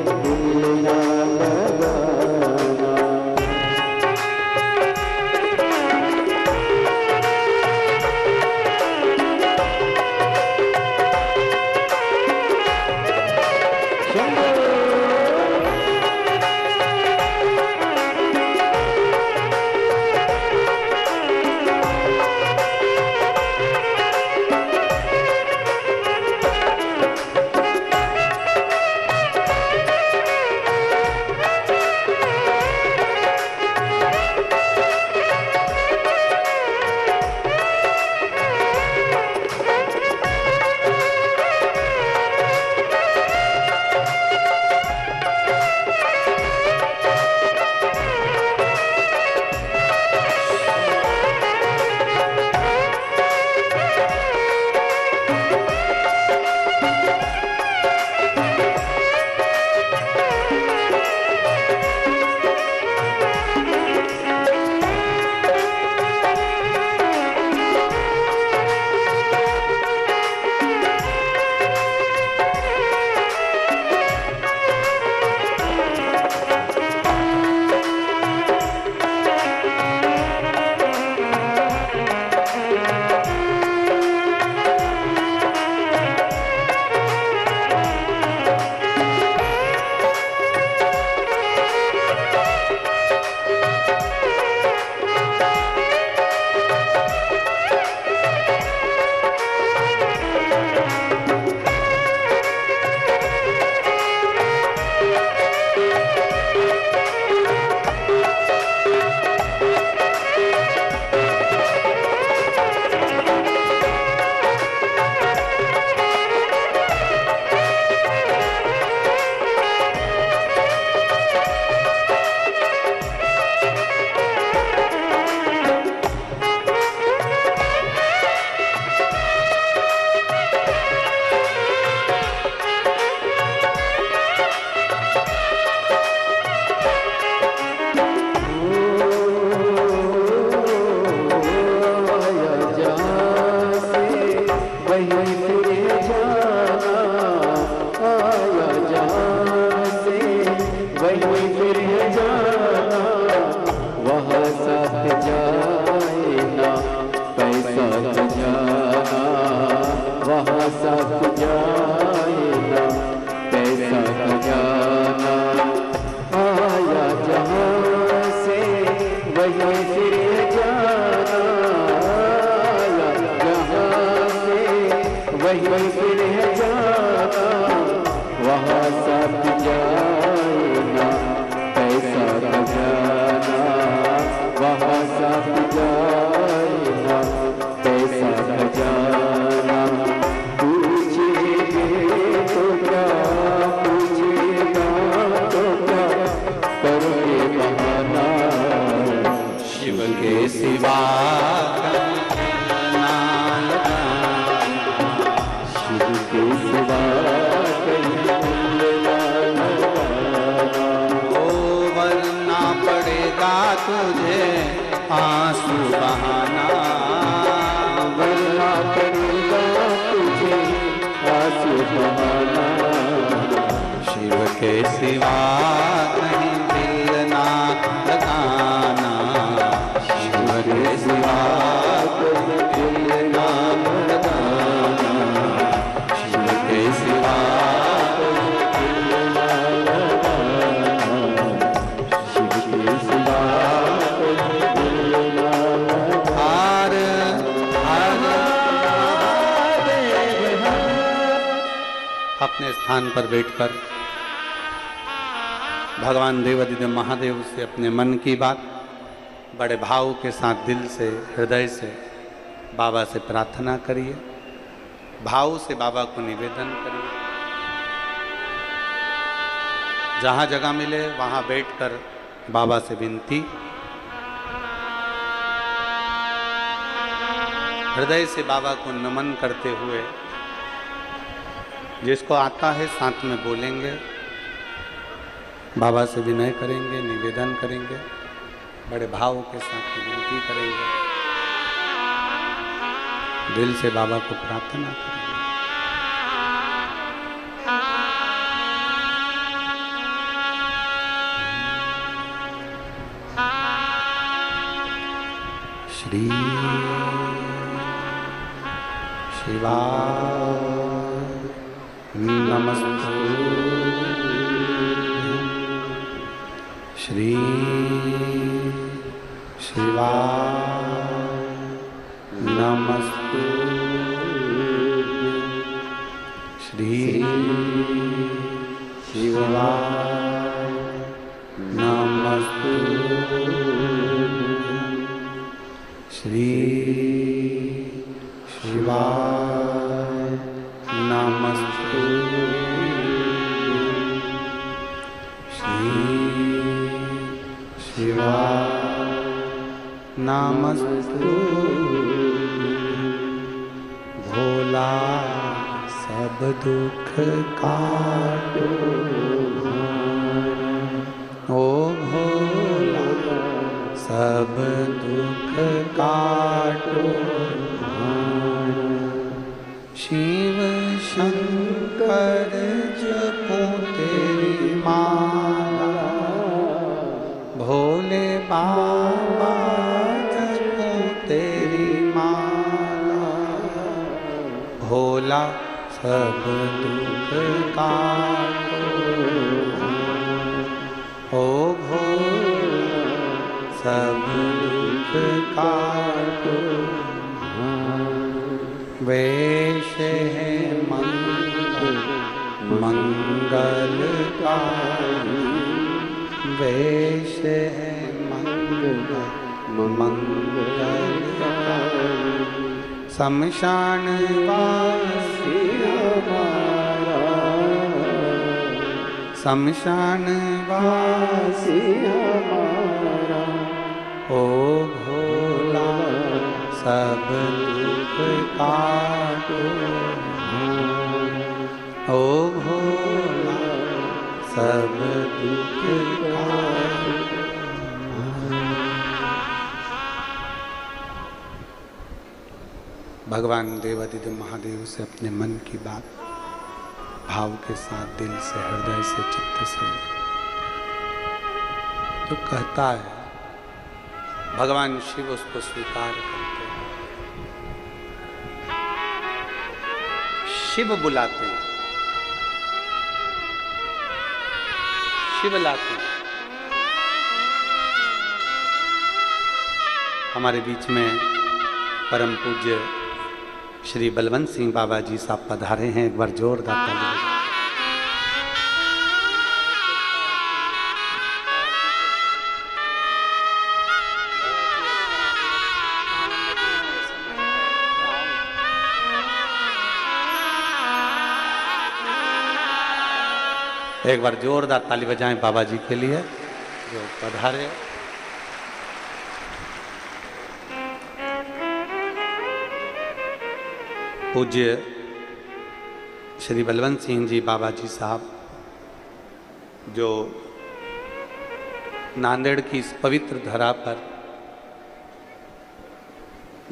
शिव के सिवा कहीं दिल ना लगाना, शिव के सिवा कहीं दिल ना लगाना, शिव के सिवा कहीं दिल ना लगाना, शिव के सिवा कहीं दिल ना लगाना। हार अपने स्थान पर बैठकर भगवान देवादिदेव महादेव से अपने मन की बात बड़े भाव के साथ दिल से हृदय से बाबा से प्रार्थना करिए, भाव से बाबा को निवेदन करिए। जहाँ जगह मिले वहाँ बैठकर बाबा से विनती, हृदय से बाबा को नमन करते हुए, जिसको आता है साथ में बोलेंगे, बाबा से विनय करेंगे, निवेदन करेंगे, बड़े भाव के साथ विनती करेंगे, दिल से बाबा को प्रार्थना करेंगे। श्री शिवाय नमस्तुभ्यं, श्री शिवाय नमस्तुभ्यं, श्री शिवाय नमस्तुभ्यं, श्री शिवाय नमस्तुभ्यं, श्री शिवाय नमस्तुभ्यं। भोला सब दुख काटो, ओ भोला सब दुख काटो, शिव शंकर जपो तेरी माला, भोले बाबा जपो तेरी माला, भोला सब दुख काटो, ओ भोला सब दुख काटो। वेश है मंगलकारी, वेश है मंगलकारी, शमशान वासी हमारा, शमशान वासी हमारा, ओ भोला सब दुख काटो, ओ भोला सब दुख काटो। भगवान देवादिदेव महादेव से अपने मन की बात भाव के साथ, दिल से, हृदय से, चित्त से जो कहता है, भगवान शिव उसको स्वीकार करते हैं। शिव बुलाते हैं, शिव लाते हैं। हमारे बीच में परम पूज्य श्री बलवंत सिंह बाबा जी साहब पधारे हैं। एक बार जोरदार ताली बजाएं। एक बार जोरदार ताली बजाएं बाबा जी के लिए जो पधारे। पूज्य श्री बलवंत सिंह जी बाबा जी साहब जो नांदेड़ की इस पवित्र धरा पर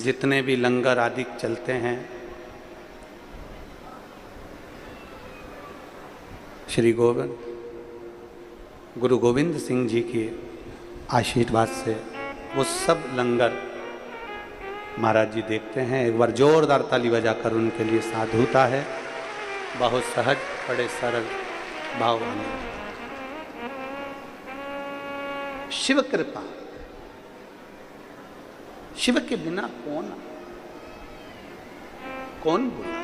जितने भी लंगर आदि चलते हैं, श्री गोविंद गुरु गोविंद सिंह जी के आशीर्वाद से वो सब लंगर महाराज जी देखते हैं। एक बार जोरदार ताली बजाकर उनके लिए साधुता है। बहुत सहज, बड़े सरल भाव वाले। शिव कृपा, शिव के बिना कौन बोला?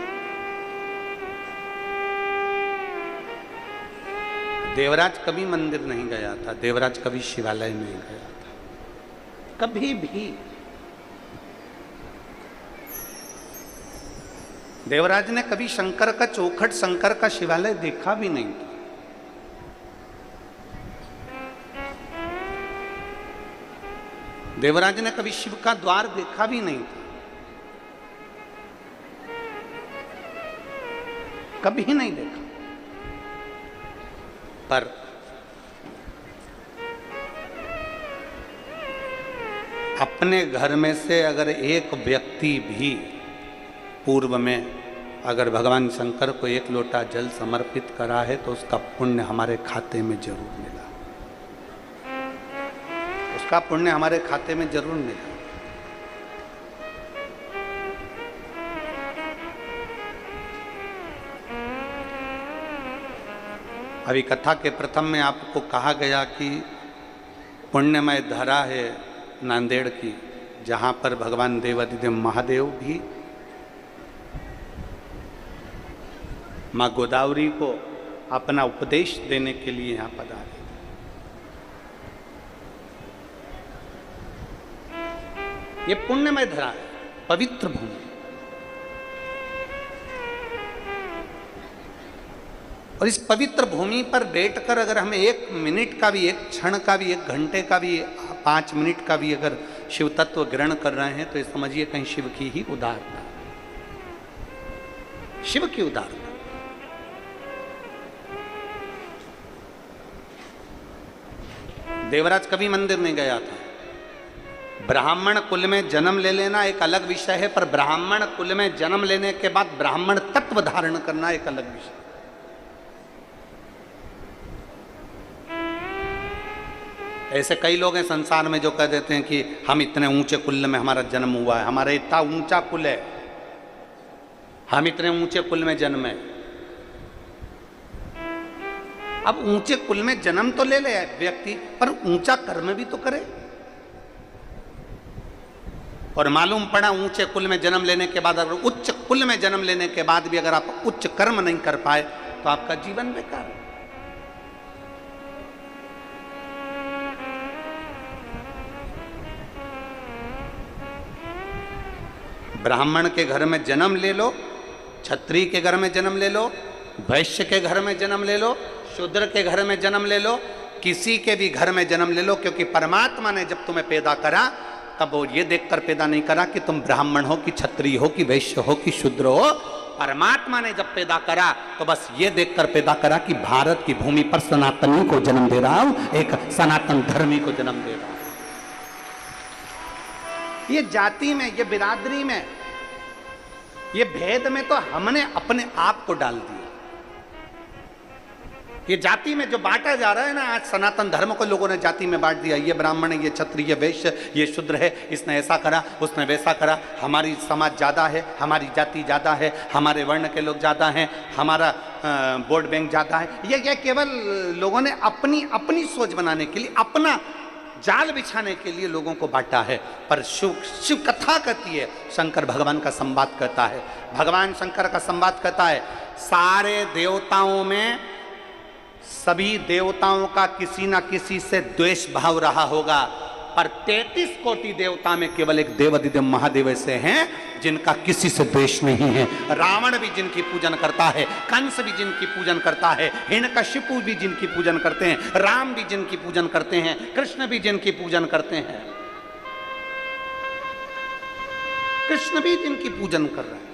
देवराज कभी मंदिर नहीं गया था, देवराज कभी शिवालय नहीं गया था, कभी भी। देवराज ने कभी शंकर का चौखट, शंकर का शिवालय देखा भी नहीं था। देवराज ने कभी शिव का द्वार देखा भी नहीं था, कभी नहीं देखा। पर अपने घर में से अगर एक व्यक्ति भी पूर्व में अगर भगवान शंकर को एक लोटा जल समर्पित करा है तो उसका पुण्य हमारे खाते में जरूर मिला, उसका पुण्य हमारे खाते में जरूर मिला। अभी कथा के प्रथम में आपको कहा गया कि पुण्यमय धरा है नांदेड़ की, जहाँ पर भगवान देवाधिदेव महादेव भी माँ गोदावरी को अपना उपदेश देने के लिए यहाँ पधारे। ये पुण्यमय धरा है, पवित्र भूमि। और इस पवित्र भूमि पर बैठकर अगर हमें एक मिनट का भी, एक क्षण का भी, एक घंटे का भी, 5 मिनट का भी अगर शिव तत्व ग्रहण कर रहे हैं तो ये समझिए कहीं शिव की ही उदारता, शिव की उदारता। देवराज कभी मंदिर नहीं गया था। ब्राह्मण कुल में जन्म ले लेना एक अलग विषय है, पर ब्राह्मण कुल में जन्म लेने के बाद ब्राह्मण तत्व धारण करना एक अलग विषय। ऐसे कई लोग हैं संसार में जो कह देते हैं कि हम इतने ऊंचे कुल में हमारा जन्म हुआ है, हमारा इतना ऊंचा कुल है, हम इतने ऊंचे कुल में जन्मे। अब ऊंचे कुल में जन्म तो ले ले व्यक्ति, पर ऊंचा कर्म भी तो करे। और मालूम पड़ा ऊंचे कुल में जन्म लेने के बाद, अगर उच्च कुल में जन्म लेने के बाद भी अगर आप उच्च कर्म नहीं कर पाए तो आपका जीवन बेकार है। ब्राह्मण के घर में जन्म ले लो, क्षत्रिय के घर में जन्म ले लो, वैश्य के घर में जन्म ले लो, शूद्र के घर में जन्म ले लो, किसी के भी घर में जन्म ले लो, क्योंकि परमात्मा ने जब तुम्हें पैदा करा तब वो ये देखकर पैदा नहीं करा कि तुम ब्राह्मण हो कि क्षत्रिय हो कि वैश्य हो कि शूद्र हो। परमात्मा ने जब पैदा करा तो बस ये देखकर पैदा करा कि भारत की भूमि पर सनातनी को जन्म दे रहा हूं, एक सनातन धर्मी को जन्म दे रहा हूं। ये जाति में, ये बिरादरी में, ये भेद में तो हमने अपने आप को डाल दिया। ये जाति में जो बांटा जा रहा है ना, आज सनातन धर्म को लोगों ने जाति में बांट दिया। ये ब्राह्मण है, ये क्षत्रिय, ये वैश्य, ये शूद्र है, इसने ऐसा करा, उसने वैसा करा, हमारी समाज ज्यादा है, हमारी जाति ज्यादा है, हमारे वर्ण के लोग ज्यादा हैं, हमारा वोट बैंक ज्यादा है। ये केवल लोगों ने अपनी अपनी सोच बनाने के लिए, अपना जाल बिछाने के लिए लोगों को बांटा है। पर शिव कथा कहती है, शंकर भगवान का संवाद कहता है, भगवान शंकर का संवाद कहता है, सारे देवताओं में सभी देवताओं का किसी ना किसी से द्वेष भाव रहा होगा, पर 33 कोटि देवता में केवल एक देवाधिदेव महादेव ऐसे हैं जिनका किसी से द्वेष नहीं है। रावण भी जिनकी पूजन करता है, कंस भी जिनकी पूजन करता है, हिरण्यकशिपु भी जिनकी पूजन करते हैं, राम भी जिनकी पूजन करते हैं, कृष्ण भी जिनकी पूजन करते हैं, कृष्ण भी जिनकी पूजन कर रहे हैं।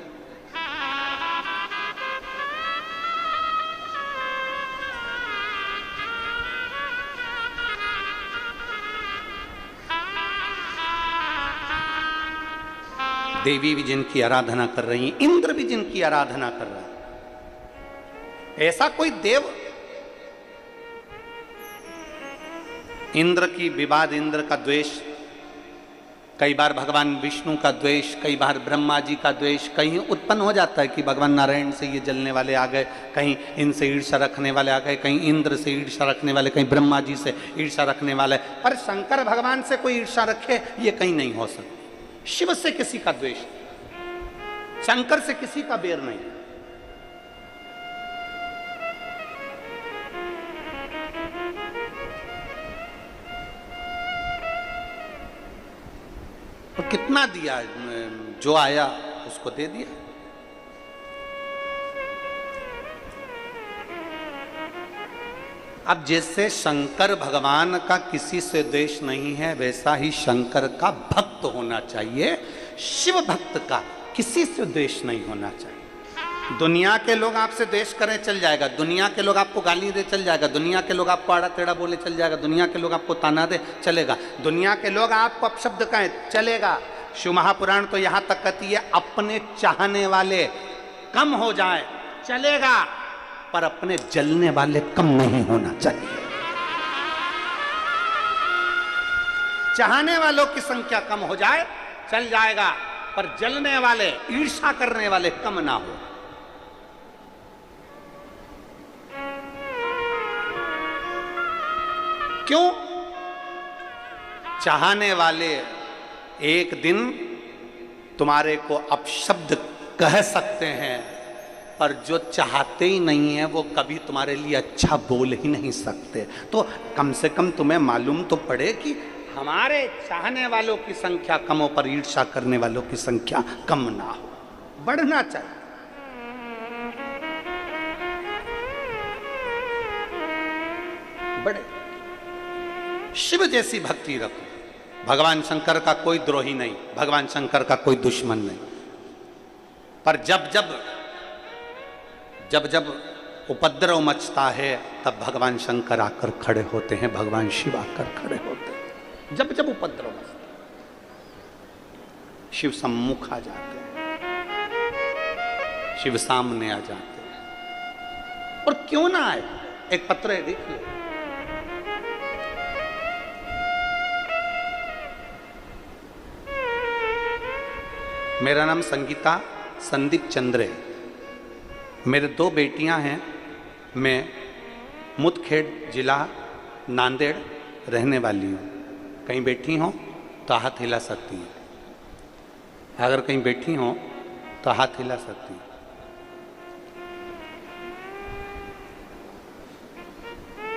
देवी भी जिनकी आराधना कर रही हैं, इंद्र भी जिनकी आराधना कर रहा है। ऐसा कोई देव इंद्र की विवाद, इंद्र का द्वेष, कई बार भगवान विष्णु का द्वेष, कई बार ब्रह्मा जी का द्वेष, कहीं उत्पन्न हो जाता है कि भगवान नारायण से ये जलने वाले आ गए, कहीं इनसे ईर्ष्या रखने वाले आ गए, कहीं इंद्र से ईर्ष्या रखने वाले, कहीं ब्रह्मा जी से ईर्ष्या रखने वाले। पर शंकर भगवान से कोई ईर्ष्या रखे ये कहीं नहीं हो सकती। शिव से किसी का द्वेष, शंकर से किसी का बैर नहीं। और कितना दिया, जो आया उसको दे दिया। अब जैसे शंकर भगवान का किसी से द्वेष नहीं है, वैसा ही शंकर का भक्त होना चाहिए। शिव भक्त का किसी से द्वेष नहीं होना चाहिए। दुनिया के लोग आपसे द्वेष करें चल जाएगा, दुनिया के लोग आपको गाली दे चल जाएगा, दुनिया के लोग आपको आड़ा टेढ़ा बोले चल जाएगा, दुनिया के लोग आपको ताना दे चलेगा, दुनिया के लोग आपको अपशब्द कहें चलेगा। शिव महापुराण तो यहां तक कहती है अपने चाहने वाले कम हो जाए चलेगा, पर अपने जलने वाले कम नहीं होना चाहिए। चाहने वालों की संख्या कम हो जाए चल जाएगा, पर जलने वाले, ईर्ष्या करने वाले कम ना हो। क्यों? चाहने वाले एक दिन तुम्हारे को अपशब्द कह सकते हैं, पर जो चाहते ही नहीं है वो कभी तुम्हारे लिए अच्छा बोल ही नहीं सकते। तो कम से कम तुम्हें मालूम तो पड़े कि हमारे चाहने वालों की संख्या कम हो, पर ईर्ष्या करने वालों की संख्या कम ना हो, बढ़ना चाहिए। बढ़े। शिव जैसी भक्ति रखो। भगवान शंकर का कोई द्रोही नहीं, भगवान शंकर का कोई दुश्मन नहीं, पर जब जब उपद्रव मचता है तब भगवान शंकर आकर खड़े होते हैं, भगवान शिव आकर खड़े होते हैं। जब जब उपद्रव मचता शिव सम्मुख आ जाते हैं, शिव सामने आ जाते हैं। और क्यों ना आए, एक पत्र है देखिए, मेरा नाम संगीता संदीप चंद्र है, मेरे 2 बेटियां हैं, मैं मुदखेड़ जिला नांदेड़ रहने वाली हूँ। कहीं बैठी हो तो हाथ हिला सकती हैं, अगर कहीं बैठी हो तो हाथ हिला सकती हैं।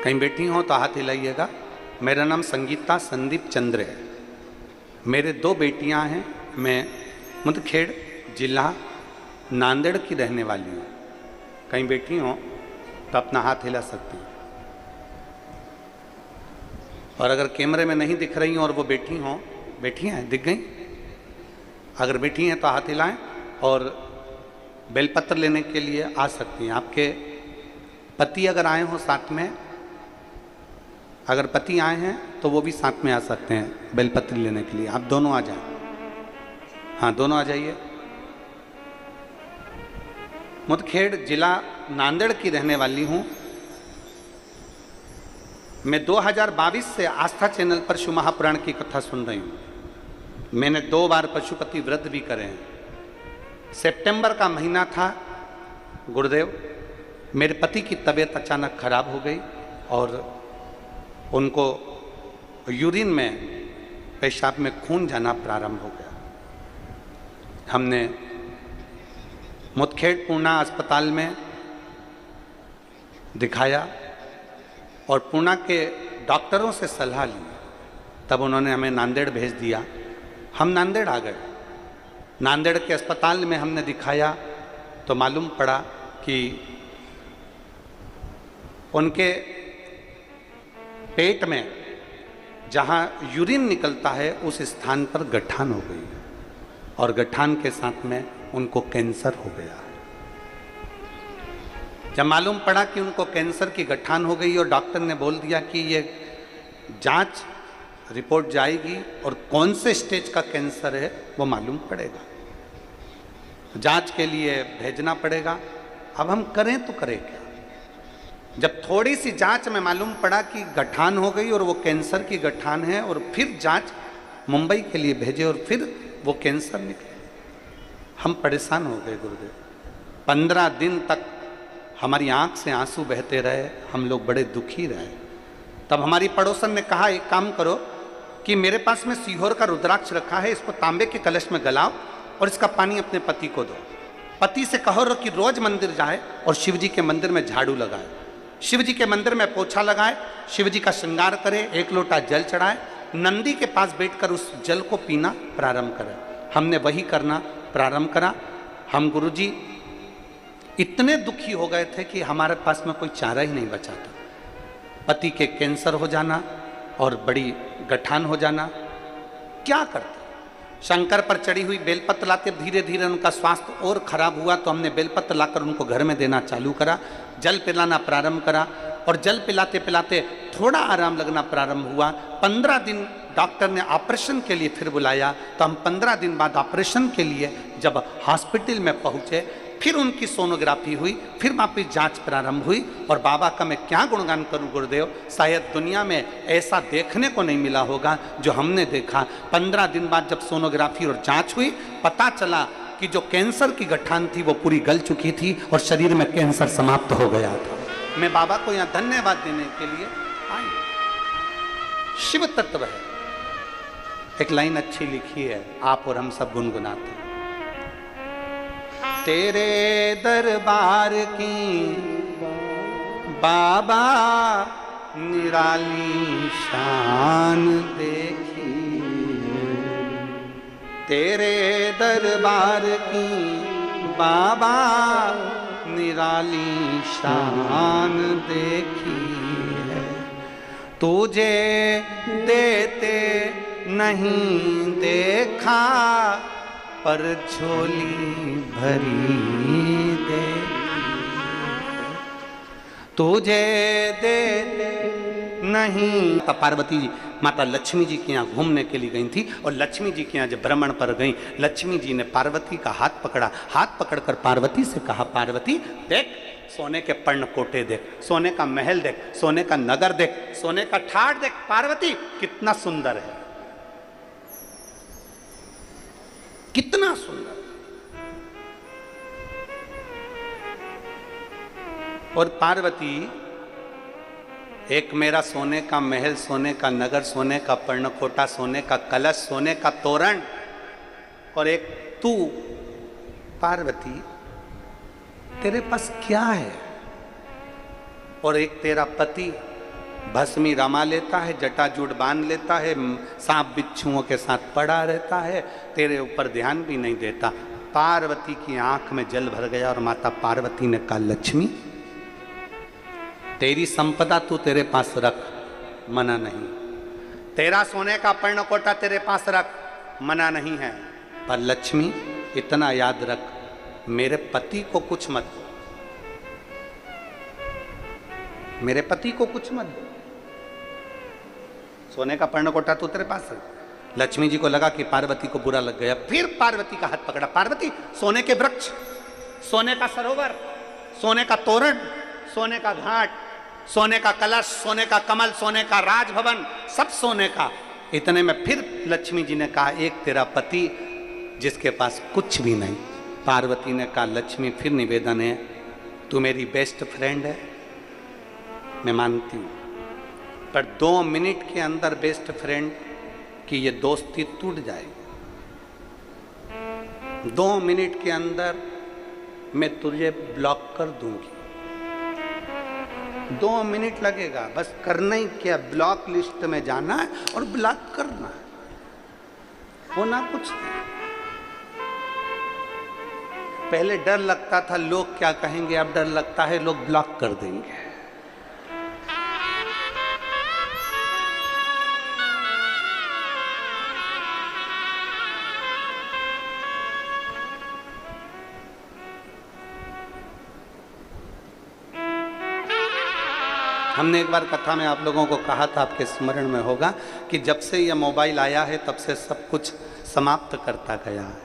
कहीं बैठी हो तो हाथ हिलाइएगा। मेरा नाम संगीता संदीप चंद्र है, मेरे 2 बेटियां हैं, मैं मुदखेड़ जिला नांदेड़ की रहने वाली हूँ। कहीं बैठी हो तो अपना हाथ हिला सकती हैं। और अगर कैमरे में नहीं दिख रही हो और वो बैठी हो, बैठी हैं, दिख गई, अगर बैठी हैं तो हाथ हिलाएं। और बेलपत्र लेने के लिए आ सकती हैं। आपके पति अगर आए हो साथ में, अगर पति आए हैं तो वो भी साथ में आ सकते हैं बेलपत्र लेने के लिए। आप दोनों आ जाएं। हाँ, दोनों आ जाइए। मुदखेड़ जिला नांदेड़ की रहने वाली हूँ। मैं 2022 से आस्था चैनल पर शिव महापुराण की कथा सुन रही हूँ। मैंने 2 बार पशुपति व्रत भी करे हैं। सितंबर का महीना था, गुरुदेव मेरे पति की तबीयत अचानक खराब हो गई और उनको यूरिन में, पेशाब में खून जाना प्रारंभ हो गया। हमने मुदखेड़ पूना अस्पताल में दिखाया और पूना के डॉक्टरों से सलाह ली, तब उन्होंने हमें नांदेड़ भेज दिया। हम नांदेड़ आ गए। नांदेड़ के अस्पताल में हमने दिखाया तो मालूम पड़ा कि उनके पेट में जहाँ यूरिन निकलता है उस स्थान पर गठान हो गई और गठान के साथ में उनको कैंसर हो गया। जब मालूम पड़ा कि उनको कैंसर की गठान हो गई और डॉक्टर ने बोल दिया कि ये जांच रिपोर्ट जाएगी और कौन से स्टेज का कैंसर है वो मालूम पड़ेगा, जांच के लिए भेजना पड़ेगा। अब हम करें तो करें क्या? जब थोड़ी सी जांच में मालूम पड़ा कि गठान हो गई और वो कैंसर की गठान है, और फिर जांच मुंबई के लिए भेजे और फिर वो कैंसर निकले। हम परेशान हो गए गुरुदेव। 15 दिन तक हमारी आंख से आंसू बहते रहे, हम लोग बड़े दुखी रहे। तब हमारी पड़ोसन ने कहा, एक काम करो कि मेरे पास में सीहोर का रुद्राक्ष रखा है, इसको तांबे के कलश में गलाओ और इसका पानी अपने पति को दो। पति से कहो कि रोज मंदिर जाए और शिव जी के मंदिर में झाड़ू लगाए, शिव जी के मंदिर में पोछा लगाए, शिव जी का श्रृंगार करे, 1 लोटा जल चढ़ाए, नंदी के पास बैठकर उस जल को पीना प्रारंभ करे। हमने वही करना प्रारंभ करा। हम गुरुजी इतने दुखी हो गए थे कि हमारे पास में कोई चारा ही नहीं बचा था। पति के कैंसर हो जाना और बड़ी गठान हो जाना, क्या करते। शंकर पर चढ़ी हुई बेलपत्र लाते, धीरे धीरे उनका स्वास्थ्य और खराब हुआ तो हमने बेलपत्र लाकर उनको घर में देना चालू करा, जल पिलाना प्रारंभ करा और जल पिलाते पिलाते थोड़ा आराम लगना प्रारंभ हुआ। 15 दिन डॉक्टर ने ऑपरेशन के लिए फिर बुलाया, तो हम 15 दिन बाद ऑपरेशन के लिए जब हॉस्पिटल में पहुंचे, फिर उनकी सोनोग्राफी हुई, फिर वापिस जांच प्रारंभ हुई। और बाबा का मैं क्या गुणगान करूं गुरुदेव, शायद दुनिया में ऐसा देखने को नहीं मिला होगा जो हमने देखा। 15 दिन बाद जब सोनोग्राफी और जांच हुई, पता चला कि जो कैंसर की गठान थी वो पूरी गल चुकी थी और शरीर में कैंसर समाप्त हो गया था। मैं बाबा को यहाँ धन्यवाद देने के लिए आई। शिव तत्व है। एक लाइन अच्छी लिखी है, आप और हम सब गुनगुनाते हैं। तेरे दरबार की बाबा निराली शान देखी, तेरे दरबार की बाबा निराली शान देखी है। तुझे देते नहीं देखा पर झोली भरी दे, तुझे देते नहीं। पार्वती जी माता लक्ष्मी जी के यहाँ घूमने के लिए गई थी और लक्ष्मी जी के यहाँ जब भ्रमण पर गई, लक्ष्मी जी ने पार्वती का हाथ पकड़ा, हाथ पकड़कर पार्वती से कहा, पार्वती देख सोने के पर्णकोटे देख, सोने का महल देख, सोने का नगर देख, सोने का ठाट देख, पार्वती कितना सुंदर है, कितना सुंदर। और पार्वती, एक मेरा सोने का महल, सोने का नगर, सोने का पर्णकोटा, सोने का कलश, सोने का तोरण, और एक तू पार्वती, तेरे पास क्या है? और एक तेरा पति भस्मी रमा लेता है, जटाजूट बांध लेता है, सांप बिच्छुओं के साथ पड़ा रहता है, तेरे ऊपर ध्यान भी नहीं देता। पार्वती की आंख में जल भर गया और माता पार्वती ने कहा, लक्ष्मी तेरी संपदा तू तेरे पास रख, मना नहीं, तेरा सोने का पर्णकोटा तेरे पास रख, मना नहीं है, पर लक्ष्मी इतना याद रख, मेरे पति को कुछ मत दो, मेरे पति को कुछ मत दो, सोने का पर्णकोटा तू तेरे पास रख। लक्ष्मी जी को लगा कि पार्वती को बुरा लग गया, फिर पार्वती का हाथ पकड़ा, पार्वती सोने के वृक्ष, सोने का सरोवर, सोने का तोरण, सोने का घाट, सोने का कलश, सोने का कमल, सोने का राजभवन, सब सोने का। इतने में फिर लक्ष्मी जी ने कहा, एक तेरा पति जिसके पास कुछ भी नहीं। पार्वती ने कहा, लक्ष्मी फिर निवेदन है, तू मेरी बेस्ट फ्रेंड है, मैं मानती हूँ, पर 2 मिनट के अंदर बेस्ट फ्रेंड की ये दोस्ती टूट जाएगी। 2 मिनट के अंदर मैं तुझे ब्लॉक कर दूंगी। 2 मिनट लगेगा, बस करना ही क्या, ब्लॉक लिस्ट में जाना है और ब्लॉक करना है, होना कुछ नहीं। पहले डर लगता था लोग क्या कहेंगे, अब डर लगता है लोग ब्लॉक कर देंगे। हमने एक बार कथा में आप लोगों को कहा था, आपके स्मरण में होगा, कि जब से यह मोबाइल आया है तब से सब कुछ समाप्त करता गया है,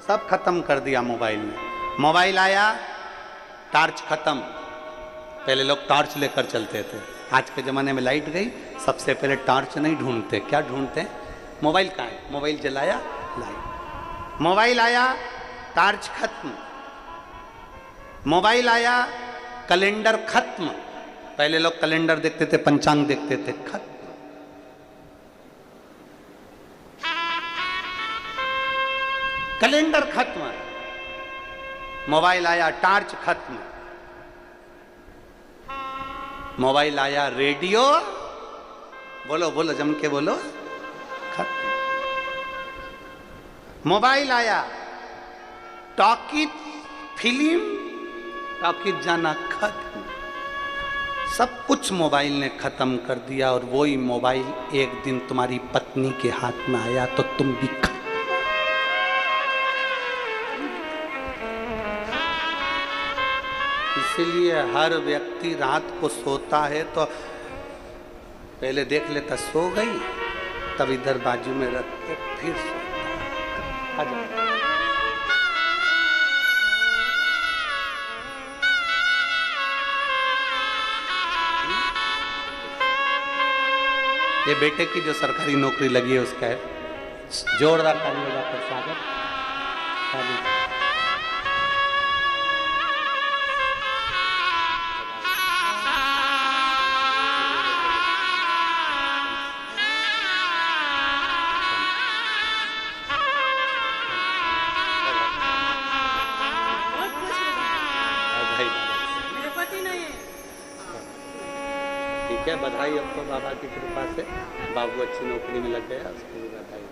सब खत्म कर दिया मोबाइल में। मोबाइल आया, टार्च खत्म, पहले लोग टॉर्च लेकर चलते थे, आज के ज़माने में लाइट गई, सबसे पहले टॉर्च नहीं ढूंढते, क्या ढूंढते हैं? मोबाइल कहाँ है? मोबाइल जलाया, लाइट। मोबाइल आया, टॉर्च खत्म। मोबाइल आया, कैलेंडर खत्म। पहले लोग कैलेंडर देखते थे, पंचांग देखते थे, खत्म। कैलेंडर खत्म, मोबाइल आया, टॉर्च खत्म। मोबाइल आया, रेडियो, बोलो बोलो जम के बोलो, खत्म। मोबाइल आया, टॉकीज, फिल्म, टॉकीज जाना खत्म। सब कुछ मोबाइल ने खत्म कर दिया। और वही मोबाइल एक दिन तुम्हारी पत्नी के हाथ में आया तो तुम भी खत्म। इसीलिए हर व्यक्ति रात को सोता है तो पहले देख लेता सो गई, तब इधर बाजू में रख के फिर सोता। ये बेटे की जो सरकारी नौकरी लगी है उसका है, जोरदार ताली बजाकर स्वागत। ठीक है, बधाई। अब तो बाबा की कृपा से बाबू अच्छी नौकरी में लग गया, उसके लिए बधाई।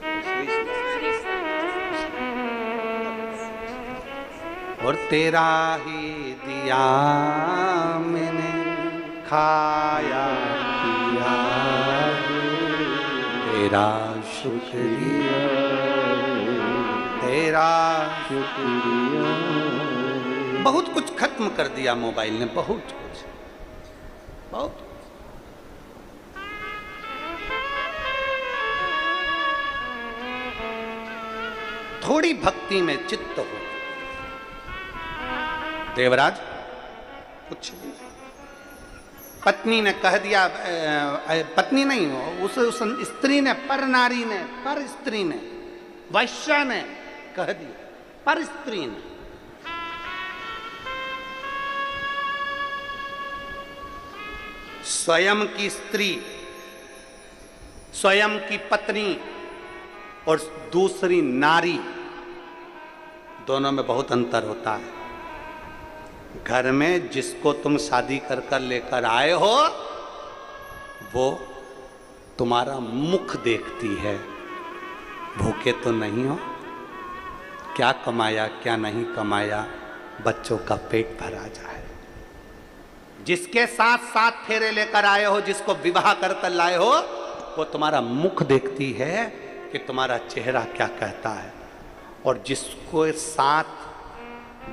और तेरा ही दिया मैंने खाया पिया, तेरा शुक्रिया, तेरा शुक्रिया। बहुत कुछ खत्म कर दिया मोबाइल ने, बहुत कुछ, बहुत। थोड़ी भक्ति में चित्त हो। देवराज कुछ नहीं, पत्नी ने कह दिया, पत्नी नहीं हो, उस स्त्री ने, पर नारी ने, पर स्त्री ने, वैश्या ने कह दिया, पर स्त्री ने। स्वयं की स्त्री, स्वयं की पत्नी और दूसरी नारी, दोनों में बहुत अंतर होता है। घर में जिसको तुम शादी कर कर लेकर आए हो वो तुम्हारा मुख देखती है, भूखे तो नहीं हो, क्या कमाया क्या नहीं कमाया, बच्चों का पेट भरा जाए। जिसके साथ साथ फेरे लेकर आए हो, जिसको विवाह कर कर लाए हो, वो तुम्हारा मुख देखती है कि तुम्हारा चेहरा क्या कहता है। और जिसको साथ,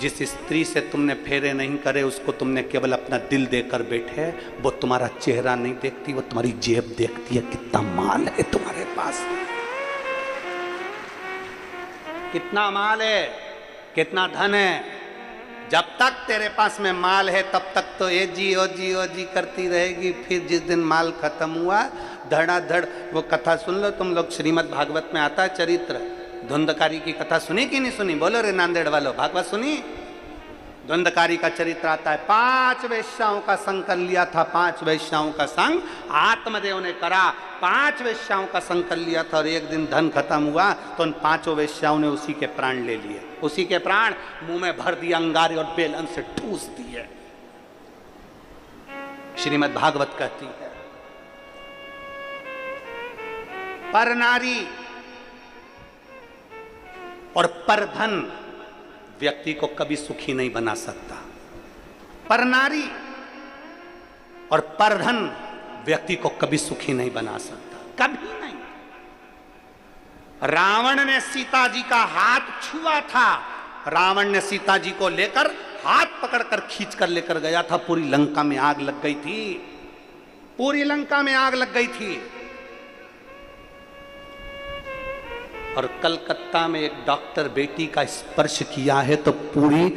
जिस स्त्री से तुमने फेरे नहीं करे, उसको तुमने केवल अपना दिल देकर बैठे, वो तुम्हारा चेहरा नहीं देखती, वो तुम्हारी जेब देखती है, कितना माल है तुम्हारे पास, कितना माल है, कितना धन है। जब तक तेरे पास में माल है तब तक तो ये जी ओ जी ओ जी करती रहेगी। फिर जिस दिन माल खत्म हुआ, धड़ाधड़, वो कथा सुन लो तुम लोग, श्रीमद् भागवत में आता है चरित्र, धुंधकारी की कथा सुनी कि नहीं सुनी? बोलो रे नांदेड़ वालों, भागवत सुनी? धुंधकारी का चरित्र आता है। 5 वेश्याओं का संग कर लिया था, 5 वेश्याओं का संग आत्मदेव ने करा, 5 वेश्याओं का संग कर लिया था। और एक दिन धन खत्म हुआ तो उन 5 वेश्याओं ने उसी के प्राण ले लिए, उसी के प्राण मुंह में भर दिया, अंगारे और बेलन से ठूस दिए। श्रीमद् भागवत कहती है, पर नारी और पर धन व्यक्ति को कभी सुखी नहीं बना सकता। पर नारी और पर धन व्यक्ति को कभी सुखी नहीं बना सकता, कभी नहीं। रावण ने सीता जी का हाथ छुआ था, रावण ने सीता जी को लेकर हाथ पकड़कर खींच कर लेकर गया था, पूरी लंका में आग लग गई थी, पूरी लंका में आग लग गई थी। और कलकत्ता में एक डॉक्टर बेटी का स्पर्श किया है तो पूरी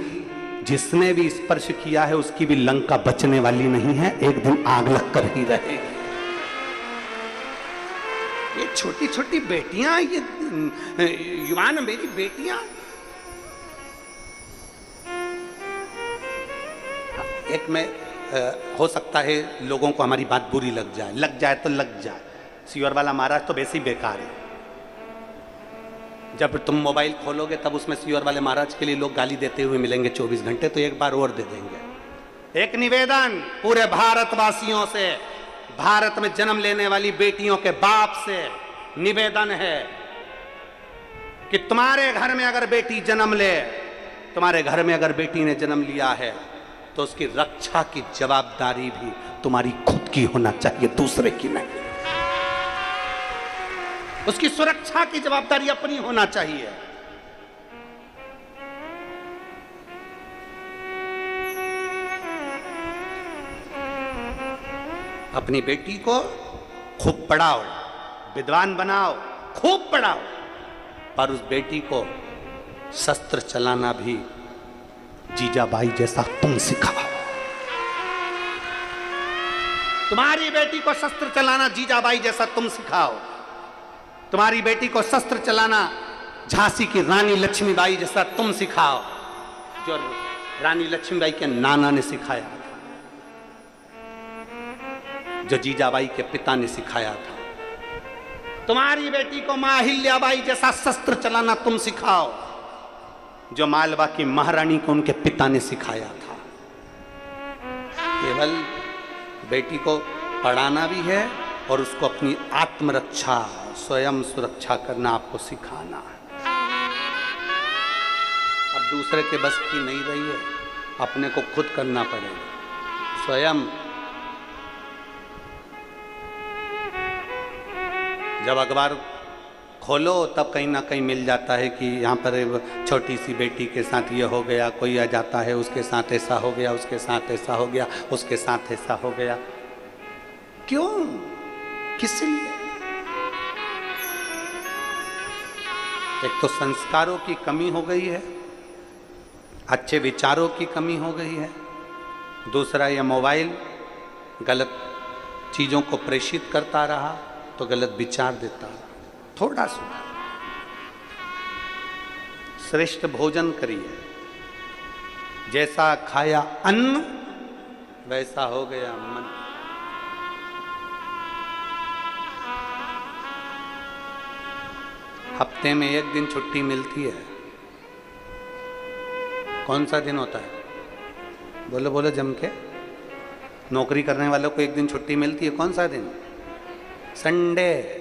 जिसने भी स्पर्श किया है उसकी भी लंका बचने वाली नहीं है, एक दिन आग लग कर ही रहेगी। ये छोटी छोटी बेटियां, ये युवान मेरी बेटियां, एक में हो सकता है लोगों को हमारी बात बुरी लग जाए तो लग जाए। सीवर वाला महाराज तो वैसे ही बेकार है। जब तुम मोबाइल खोलोगे तब उसमें सीवर वाले महाराज के लिए लोग गाली देते हुए मिलेंगे 24 घंटे, तो एक बार और दे देंगे। एक निवेदन पूरे भारतवासियों से, भारत में जन्म लेने वाली बेटियों के बाप से निवेदन है कि तुम्हारे घर में अगर बेटी जन्म ले, तुम्हारे घर में अगर बेटी ने जन्म लिया है तो उसकी रक्षा की जवाबदारी भी तुम्हारी खुद की होना चाहिए, दूसरे की नहीं। उसकी सुरक्षा की जवाबदारी अपनी होना चाहिए। अपनी बेटी को खूब पढ़ाओ, विद्वान बनाओ, खूब पढ़ाओ, पर उस बेटी को शस्त्र चलाना भी जीजाबाई जैसा तुम सिखाओ। तुम्हारी बेटी को शस्त्र चलाना जीजाबाई जैसा तुम सिखाओ। तुम्हारी बेटी को शस्त्र चलाना झांसी की रानी लक्ष्मीबाई जैसा तुम सिखाओ, जो रानी लक्ष्मीबाई के नाना ने सिखाया था, जो जीजाबाई के पिता ने सिखाया था। तुम्हारी बेटी को मां अहिल्याबाई जैसा शस्त्र चलाना तुम सिखाओ, जो मालवा की महारानी को उनके पिता ने सिखाया था। केवल बेटी को पढ़ाना भी है और उसको अपनी आत्मरक्षा, स्वयं सुरक्षा करना आपको सिखाना है। अब दूसरे के बस की नहीं रही है, अपने को खुद करना पड़ेगा। स्वयं जब अखबार खोलो तब कहीं ना कहीं मिल जाता है कि यहाँ पर छोटी सी बेटी के साथ ये हो गया, कोई आ जाता है उसके साथ ऐसा हो गया, उसके साथ ऐसा हो गया, उसके साथ ऐसा हो गया। क्यों, किस लिए? एक तो संस्कारों की कमी हो गई है, अच्छे विचारों की कमी हो गई है। दूसरा, यह मोबाइल गलत चीज़ों को प्रेषित करता रहा तो गलत विचार देता रहा। थोड़ा सुना, श्रेष्ठ भोजन करिए, जैसा खाया अन्न वैसा हो गया मन। हफ्ते में एक दिन छुट्टी मिलती है, कौन सा दिन होता है? बोलो बोलो जम के। नौकरी करने वालों को एक दिन छुट्टी मिलती है, कौन सा दिन? संडे।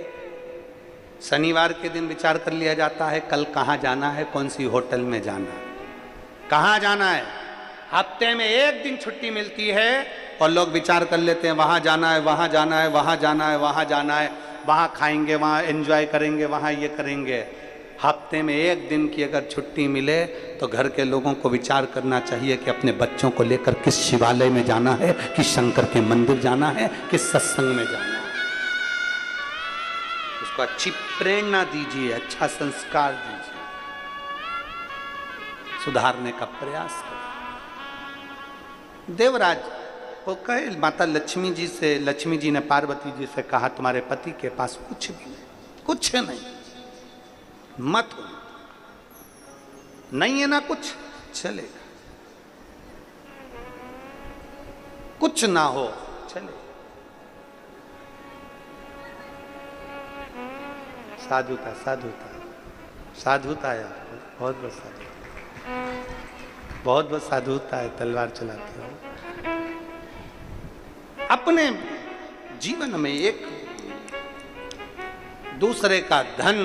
शनिवार के दिन विचार कर लिया जाता है कल कहाँ जाना है, कौन सी होटल में जाना है, कहाँ जाना है। हफ्ते में एक दिन छुट्टी मिलती है और लोग विचार कर लेते हैं वहाँ जाना है, वहाँ जाना है, वहाँ जाना है, वहाँ जाना है, वहाँ खाएंगे, वहाँ एंजॉय करेंगे, वहाँ ये करेंगे। हफ्ते में एक दिन की अगर छुट्टी मिले तो घर के लोगों को विचार करना चाहिए कि अपने बच्चों को लेकर किस शिवालय में जाना है, किस शंकर के मंदिर जाना है, किस सत्संग में जाना है। उसको अच्छी प्रेरणा दीजिए, अच्छा संस्कार दीजिए, सुधारने का प्रयास करें। देवराज वो कहे, माता लक्ष्मी जी से, लक्ष्मी जी ने पार्वती जी से कहा तुम्हारे पति के पास कुछ भी नहीं, कुछ नहीं, मत हो, नहीं है ना कुछ, चलेगा, कुछ ना हो चलेगा। साधुता साधुता साधुता है आपको, बहुत बहुत साधुता, बहुत बहुत साधुता है। तलवार चलाते हो अपने जीवन में, एक दूसरे का धन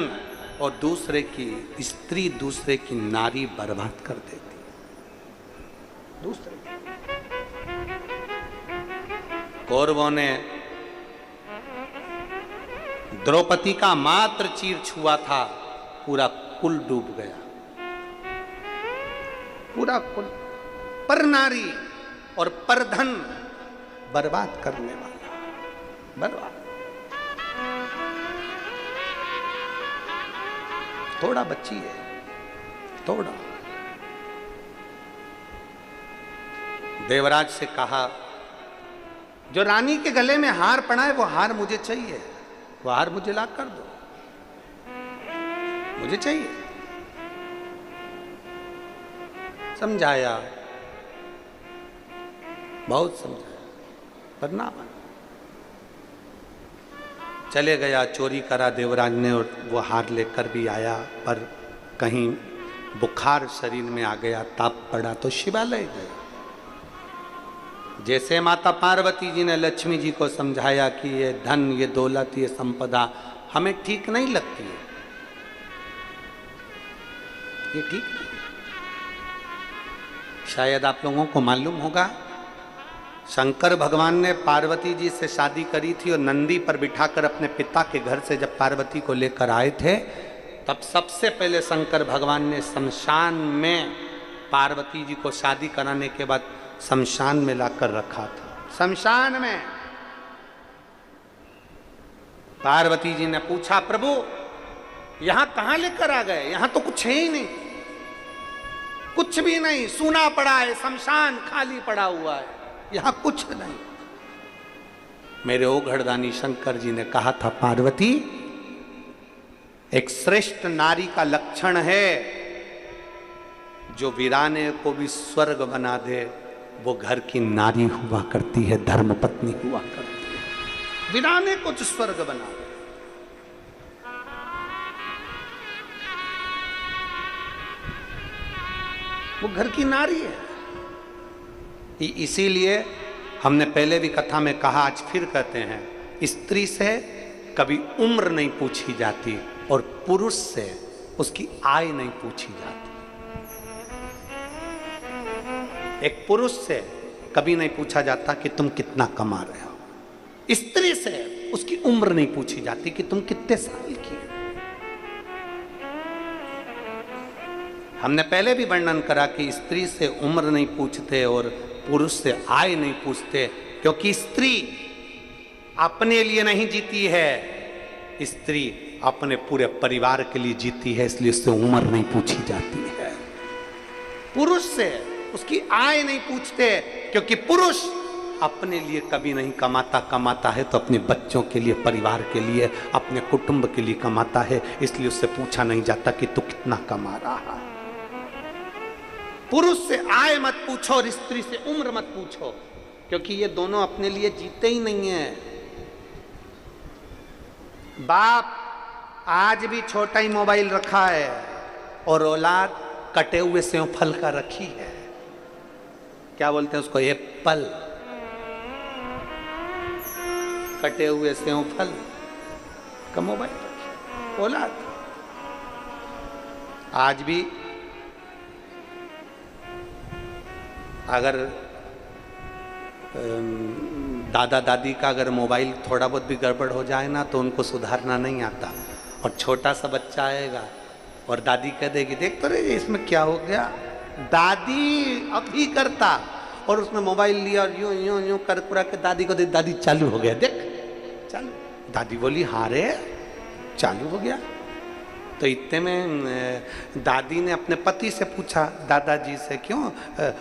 और दूसरे की स्त्री, दूसरे की नारी बर्बाद कर देती। दूसरे कौरवों ने द्रौपदी का मात्र चीर छुआ था, पूरा कुल डूब गया, पूरा कुल। पर नारी और पर धन बर्बाद करने वाला, बर्बाद। थोड़ा बच्ची है, थोड़ा देवराज से कहा, जो रानी के गले में हार पड़ा है वो हार मुझे चाहिए, वो हार मुझे ला कर दो, मुझे चाहिए। समझाया, बहुत समझाया, पर ना माना। चले गया, चोरी करा देवराज ने और वो हार लेकर भी आया, पर कहीं बुखार शरीर में आ गया, ताप पड़ा तो शिवालय गया। जैसे माता पार्वती जी ने लक्ष्मी जी को समझाया कि ये धन, ये दौलत, ये संपदा हमें ठीक नहीं लगती है, ये ठीक नहीं। शायद आप लोगों को मालूम होगा, शंकर भगवान ने पार्वती जी से शादी करी थी और नंदी पर बिठाकर अपने पिता के घर से जब पार्वती को लेकर आए थे, तब सबसे पहले शंकर भगवान ने शमशान में पार्वती जी को शादी कराने के बाद शमशान में लाकर रखा था। शमशान में पार्वती जी ने पूछा, प्रभु यहां कहां लेकर आ गए? यहां तो कुछ है ही नहीं, कुछ भी नहीं, सूना पड़ा है, शमशान खाली पड़ा हुआ है, यहां कुछ नहीं। मेरे ओघड़दानी शंकर जी ने कहा था, पार्वती एक श्रेष्ठ नारी का लक्षण है, जो वीराने को भी स्वर्ग बना दे, वो घर की नारी हुआ करती है, धर्मपत्नी हुआ करती है। वीराने को जो स्वर्ग बना दे, वो घर की नारी है। इसीलिए हमने पहले भी कथा में कहा, आज फिर कहते हैं, स्त्री से कभी उम्र नहीं पूछी जाती और पुरुष से उसकी आय नहीं पूछी जाती। एक पुरुष से कभी नहीं पूछा जाता कि तुम कितना कमा रहे हो, स्त्री से उसकी उम्र नहीं पूछी जाती कि तुम कितने साल की हो। हमने पहले भी वर्णन करा कि स्त्री से उम्र नहीं पूछते और पुरुष से आय नहीं पूछते, क्योंकि स्त्री अपने लिए नहीं जीती है, स्त्री अपने पूरे परिवार के लिए जीती है, इसलिए उससे उम्र नहीं पूछी जाती है। पुरुष से उसकी आय नहीं पूछते, क्योंकि पुरुष अपने लिए कभी नहीं कमाता, कमाता है तो अपने बच्चों के लिए, परिवार के लिए, अपने कुटुंब के लिए कमाता है, इसलिए उससे पूछा नहीं जाता कि तू कितना कमा रहा है। पुरुष से आय मत पूछो और स्त्री से उम्र मत पूछो, क्योंकि ये दोनों अपने लिए जीते ही नहीं है। बाप आज भी छोटा ही मोबाइल रखा है और औलाद कटे हुए सेव फल का रखी है, क्या बोलते हैं उसको, एप्पल, कटे हुए सेव फल का मोबाइल रखी औलाद। आज भी अगर दादा दादी का अगर मोबाइल थोड़ा बहुत भी गड़बड़ हो जाए ना, तो उनको सुधारना नहीं आता, और छोटा सा बच्चा आएगा और दादी कह देगी, देख तो रहे इसमें क्या हो गया, दादी अभी करता, और उसने मोबाइल लिया और यूं यूं यूं कर कुरा के दादी को दे, दादी चालू हो गया, देख चालू। दादी बोली, हाँ रे चालू हो गया। तो इतने में दादी ने अपने पति से पूछा, दादाजी से, क्यों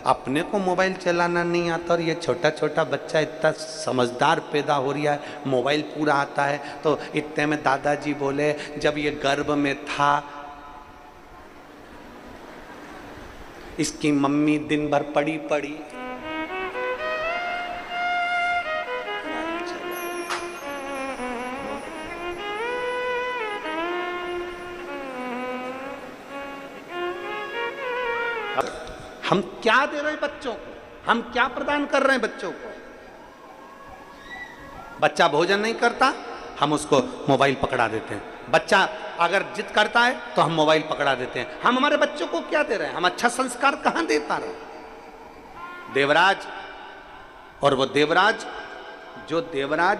अपने को मोबाइल चलाना नहीं आता और ये छोटा छोटा बच्चा इतना समझदार पैदा हो रहा है, मोबाइल पूरा आता है। तो इतने में दादाजी बोले, जब ये गर्भ में था इसकी मम्मी दिन भर पड़ी पड़ी, हम क्या दे रहे हैं बच्चों को, हम क्या प्रदान कर रहे हैं बच्चों को। बच्चा भोजन नहीं करता, हम उसको मोबाइल पकड़ा देते हैं। बच्चा अगर जिद करता है तो हम मोबाइल पकड़ा देते हैं। हम हमारे बच्चों को क्या दे रहे हैं, हम अच्छा संस्कार कहां दे पा रहे हैं। देवराज, और वो देवराज, जो देवराज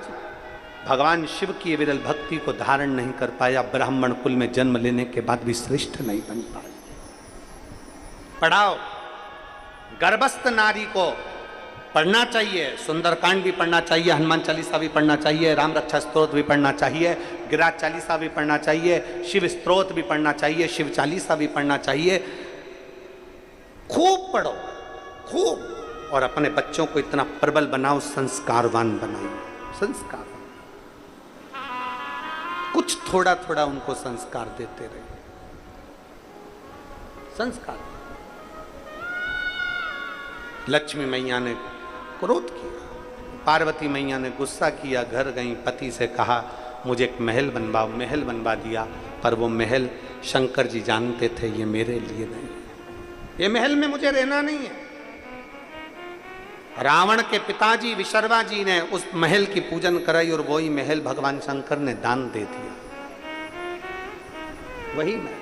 भगवान शिव की विरल भक्ति को धारण नहीं कर पाया, ब्राह्मण कुल में जन्म लेने के बाद भी श्रेष्ठ नहीं बन पाया। पढ़ाओ, गर्भस्थ नारी को पढ़ना चाहिए, सुंदरकांड भी पढ़ना चाहिए, हनुमान चालीसा भी पढ़ना चाहिए, राम रक्षा स्तोत्र भी पढ़ना चाहिए, गिरिराज चालीसा भी पढ़ना चाहिए, शिव स्तोत्र भी पढ़ना चाहिए, शिव चालीसा भी पढ़ना चाहिए। खूब पढ़ो, खूब, और अपने बच्चों को इतना प्रबल बनाओ, संस्कारवान बनाओ। संस्कार कुछ थोड़ा थोड़ा उनको संस्कार देते रहे। संस्कार। लक्ष्मी मैया ने क्रोध किया, पार्वती मैया ने गुस्सा किया, घर गई, पति से कहा मुझे एक महल बनवाओ। महल बनवा दिया, पर वो महल शंकर जी जानते थे ये मेरे लिए नहीं, ये महल में मुझे रहना नहीं है। रावण के पिताजी विशर्वा जी ने उस महल की पूजन कराई और वही महल भगवान शंकर ने दान दे दिया। वही महल।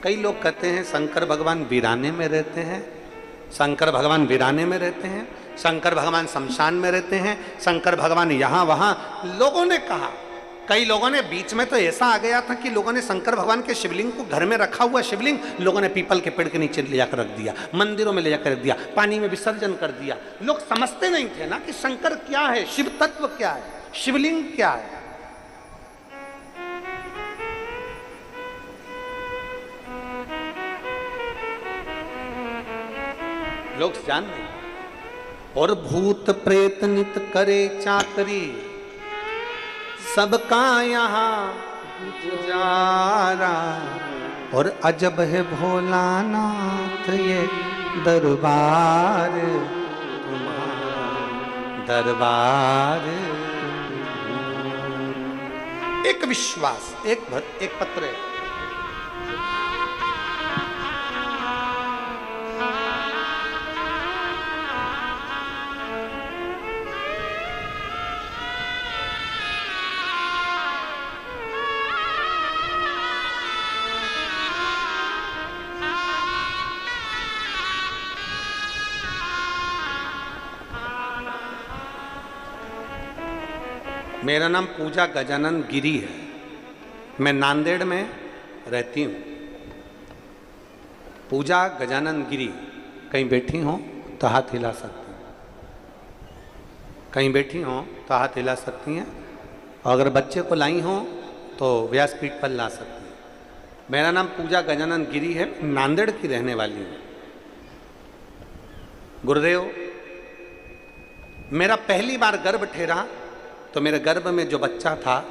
कई लोग कहते हैं शंकर भगवान वीराने में रहते हैं, शंकर भगवान वीराने में रहते हैं, शंकर भगवान शमशान में रहते हैं, शंकर भगवान यहां वहां। लोगों ने कहा, कई लोगों ने, बीच में तो ऐसा आ गया था कि लोगों ने शंकर भगवान के शिवलिंग को, घर में रखा हुआ शिवलिंग लोगों ने पीपल के पेड़ के नीचे ले जाकर रख दिया, मंदिरों में ले जाकर रख दिया, पानी में विसर्जन कर दिया। लोग समझते नहीं थे ना कि शंकर क्या है, शिव तत्व क्या है, शिवलिंग क्या है। लोग जान नहीं। और भूत प्रेत नित करे चाकरी, सबका यहाँ गुजारा। और अजब है भोलानाथ ये दरबार तुम्हारा, दरबार। एक विश्वास, एक पत्र है। मेरा नाम पूजा गजानन गिरी है, मैं नांदेड़ में रहती हूँ। पूजा गजानन गिरी। कहीं बैठी हो तो हाथ हिला सकती हैं, कहीं बैठी हो तो हाथ हिला सकती हैं। और अगर बच्चे को लाई हो तो व्यासपीठ पर ला सकती हैं। मेरा नाम पूजा गजानन गिरी है, नांदेड़ की रहने वाली हूँ। गुरुदेव, मेरा पहली बार गर्भ ठहरा तो मेरे गर्भ में जो बच्चा था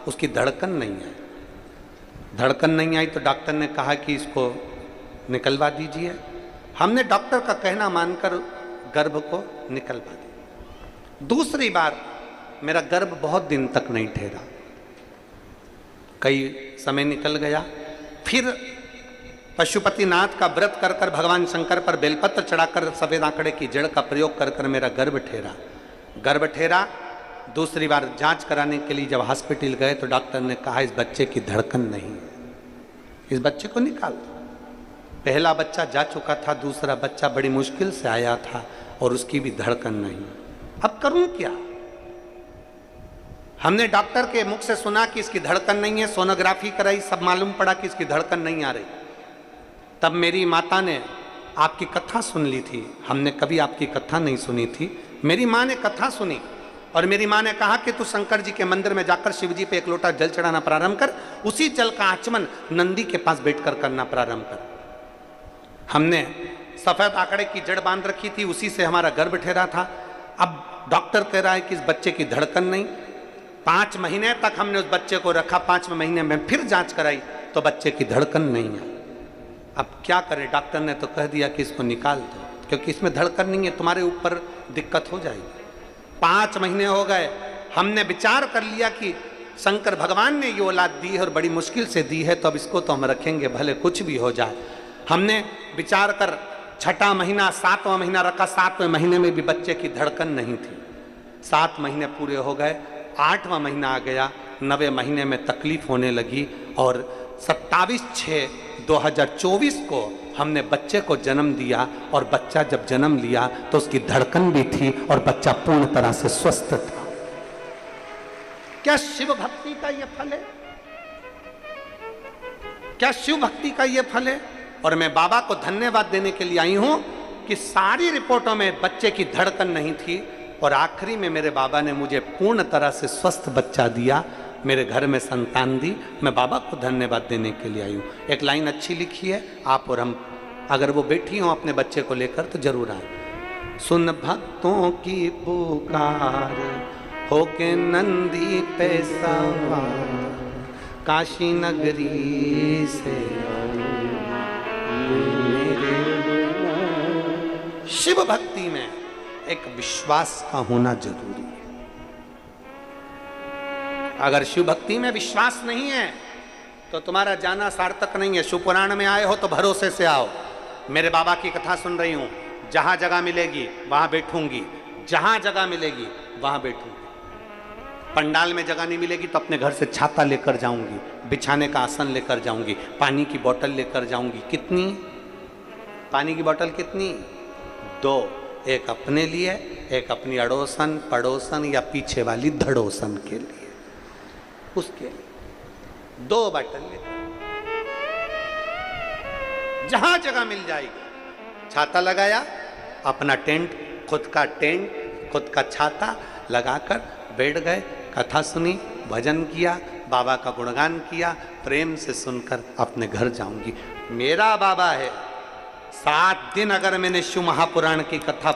उसकी धड़कन नहीं आई। धड़कन नहीं आई तो डॉक्टर ने कहा कि इसको निकलवा दीजिए। हमने डॉक्टर का कहना मानकर गर्भ को निकलवा दिया। दूसरी बार मेरा गर्भ बहुत दिन तक नहीं ठहरा, कई समय निकल गया। फिर पशुपतिनाथ का व्रत कर कर भगवान शंकर पर बेलपत्र चढ़ाकर सफेद आंकड़े की जड़ का प्रयोग कर कर मेरा गर्भ ठहरा। गर्भ ठहरा, दूसरी बार जांच कराने के लिए जब हॉस्पिटल गए तो डॉक्टर ने कहा इस बच्चे की धड़कन नहीं, इस बच्चे को निकाल दो। पहला बच्चा जा चुका था, दूसरा बच्चा बड़ी मुश्किल से आया था और उसकी भी धड़कन नहीं। अब करूं क्या? हमने डॉक्टर के मुख से सुना कि इसकी धड़कन नहीं है, सोनोग्राफी कराई, सब मालूम पड़ा कि इसकी धड़कन नहीं आ रही। तब मेरी माता ने आपकी कथा सुन ली थी, हमने कभी आपकी कथा नहीं सुनी थी। मेरी माँ ने कथा सुनी और मेरी माँ ने कहा कि तू शंकर जी के मंदिर में जाकर शिव जी पे एक लोटा जल चढ़ाना प्रारंभ कर, उसी जल का आचमन नंदी के पास बैठकर करना प्रारंभ कर। हमने सफेद आंकड़े की जड़ बांध रखी थी, उसी से हमारा गर्भ ठहरा था। अब डॉक्टर कह रहा है कि इस बच्चे की धड़कन नहीं। 5 महीने तक हमने उस बच्चे को रखा, 5वें महीने में फिर जांच कराई तो बच्चे की धड़कन नहीं है। अब क्या करें? डॉक्टर ने तो कह दिया कि इसको निकाल दो, क्योंकि इसमें धड़कन नहीं है, तुम्हारे ऊपर दिक्कत हो जाएगी। 5 महीने हो गए, हमने विचार कर लिया कि शंकर भगवान ने ये औलाद दी है और बड़ी मुश्किल से दी है, तो अब इसको तो हम रखेंगे, भले कुछ भी हो जाए। हमने विचार कर 6वां महीना, 7वां महीना रखा। 7वें महीने में भी बच्चे की धड़कन नहीं थी। 7 महीने पूरे हो गए, 8वां महीना आ गया, 9वें महीने में तकलीफ होने लगी और 27/6/2024 को हमने बच्चे को जन्म दिया। और बच्चा जब जन्म लिया तो उसकी धड़कन भी थी और बच्चा पूर्ण तरह से स्वस्थ था। क्या शिव भक्ति का ये फल है? क्या शिव भक्ति का ये फल है? और मैं बाबा को धन्यवाद देने के लिए आई हूं कि सारी रिपोर्टों में बच्चे की धड़कन नहीं थी और आखिरी में मेरे बाबा ने मुझे पूर्ण तरह से स्वस्थ बच्चा दिया। मेरे घर में संतान दी, मैं बाबा को धन्यवाद देने के लिए आई हूँ। एक लाइन अच्छी लिखी है, आप और हम अगर वो बैठी हों अपने बच्चे को लेकर तो जरूर आए। सुन भक्तों की पुकार होके नंदी पे सवार, काशी नगरी से शिव भक्ति में एक विश्वास का होना जरूरी है। अगर शिव भक्ति में विश्वास नहीं है तो तुम्हारा जाना सार्थक नहीं है। शिव पुराण में आए हो तो भरोसे से आओ। मेरे बाबा की कथा सुन रही हूं, जहां जगह मिलेगी वहां बैठूंगी, जहां जगह मिलेगी वहां बैठूंगी। पंडाल में जगह नहीं मिलेगी तो अपने घर से छाता लेकर जाऊंगी, बिछाने का आसन लेकर जाऊंगी, पानी की बोतल लेकर जाऊंगी। कितनी पानी की बोतल? कितनी? 2, एक अपने लिए, एक अपनी अड़ोसन पड़ोसन या पीछे वाली धड़ोसन के लिए, उसके लिए 2 बोतल ले। जहां जगह मिल जाएगी, छाता लगाया, अपना टेंट, खुद का टेंट, खुद का छाता लगाकर बैठ गए, कथा सुनी, भजन किया, बाबा का गुणगान किया, प्रेम से सुनकर अपने घर जाऊंगी। मेरा बाबा है। 7 दिन अगर मैंने शिव महापुराण की कथा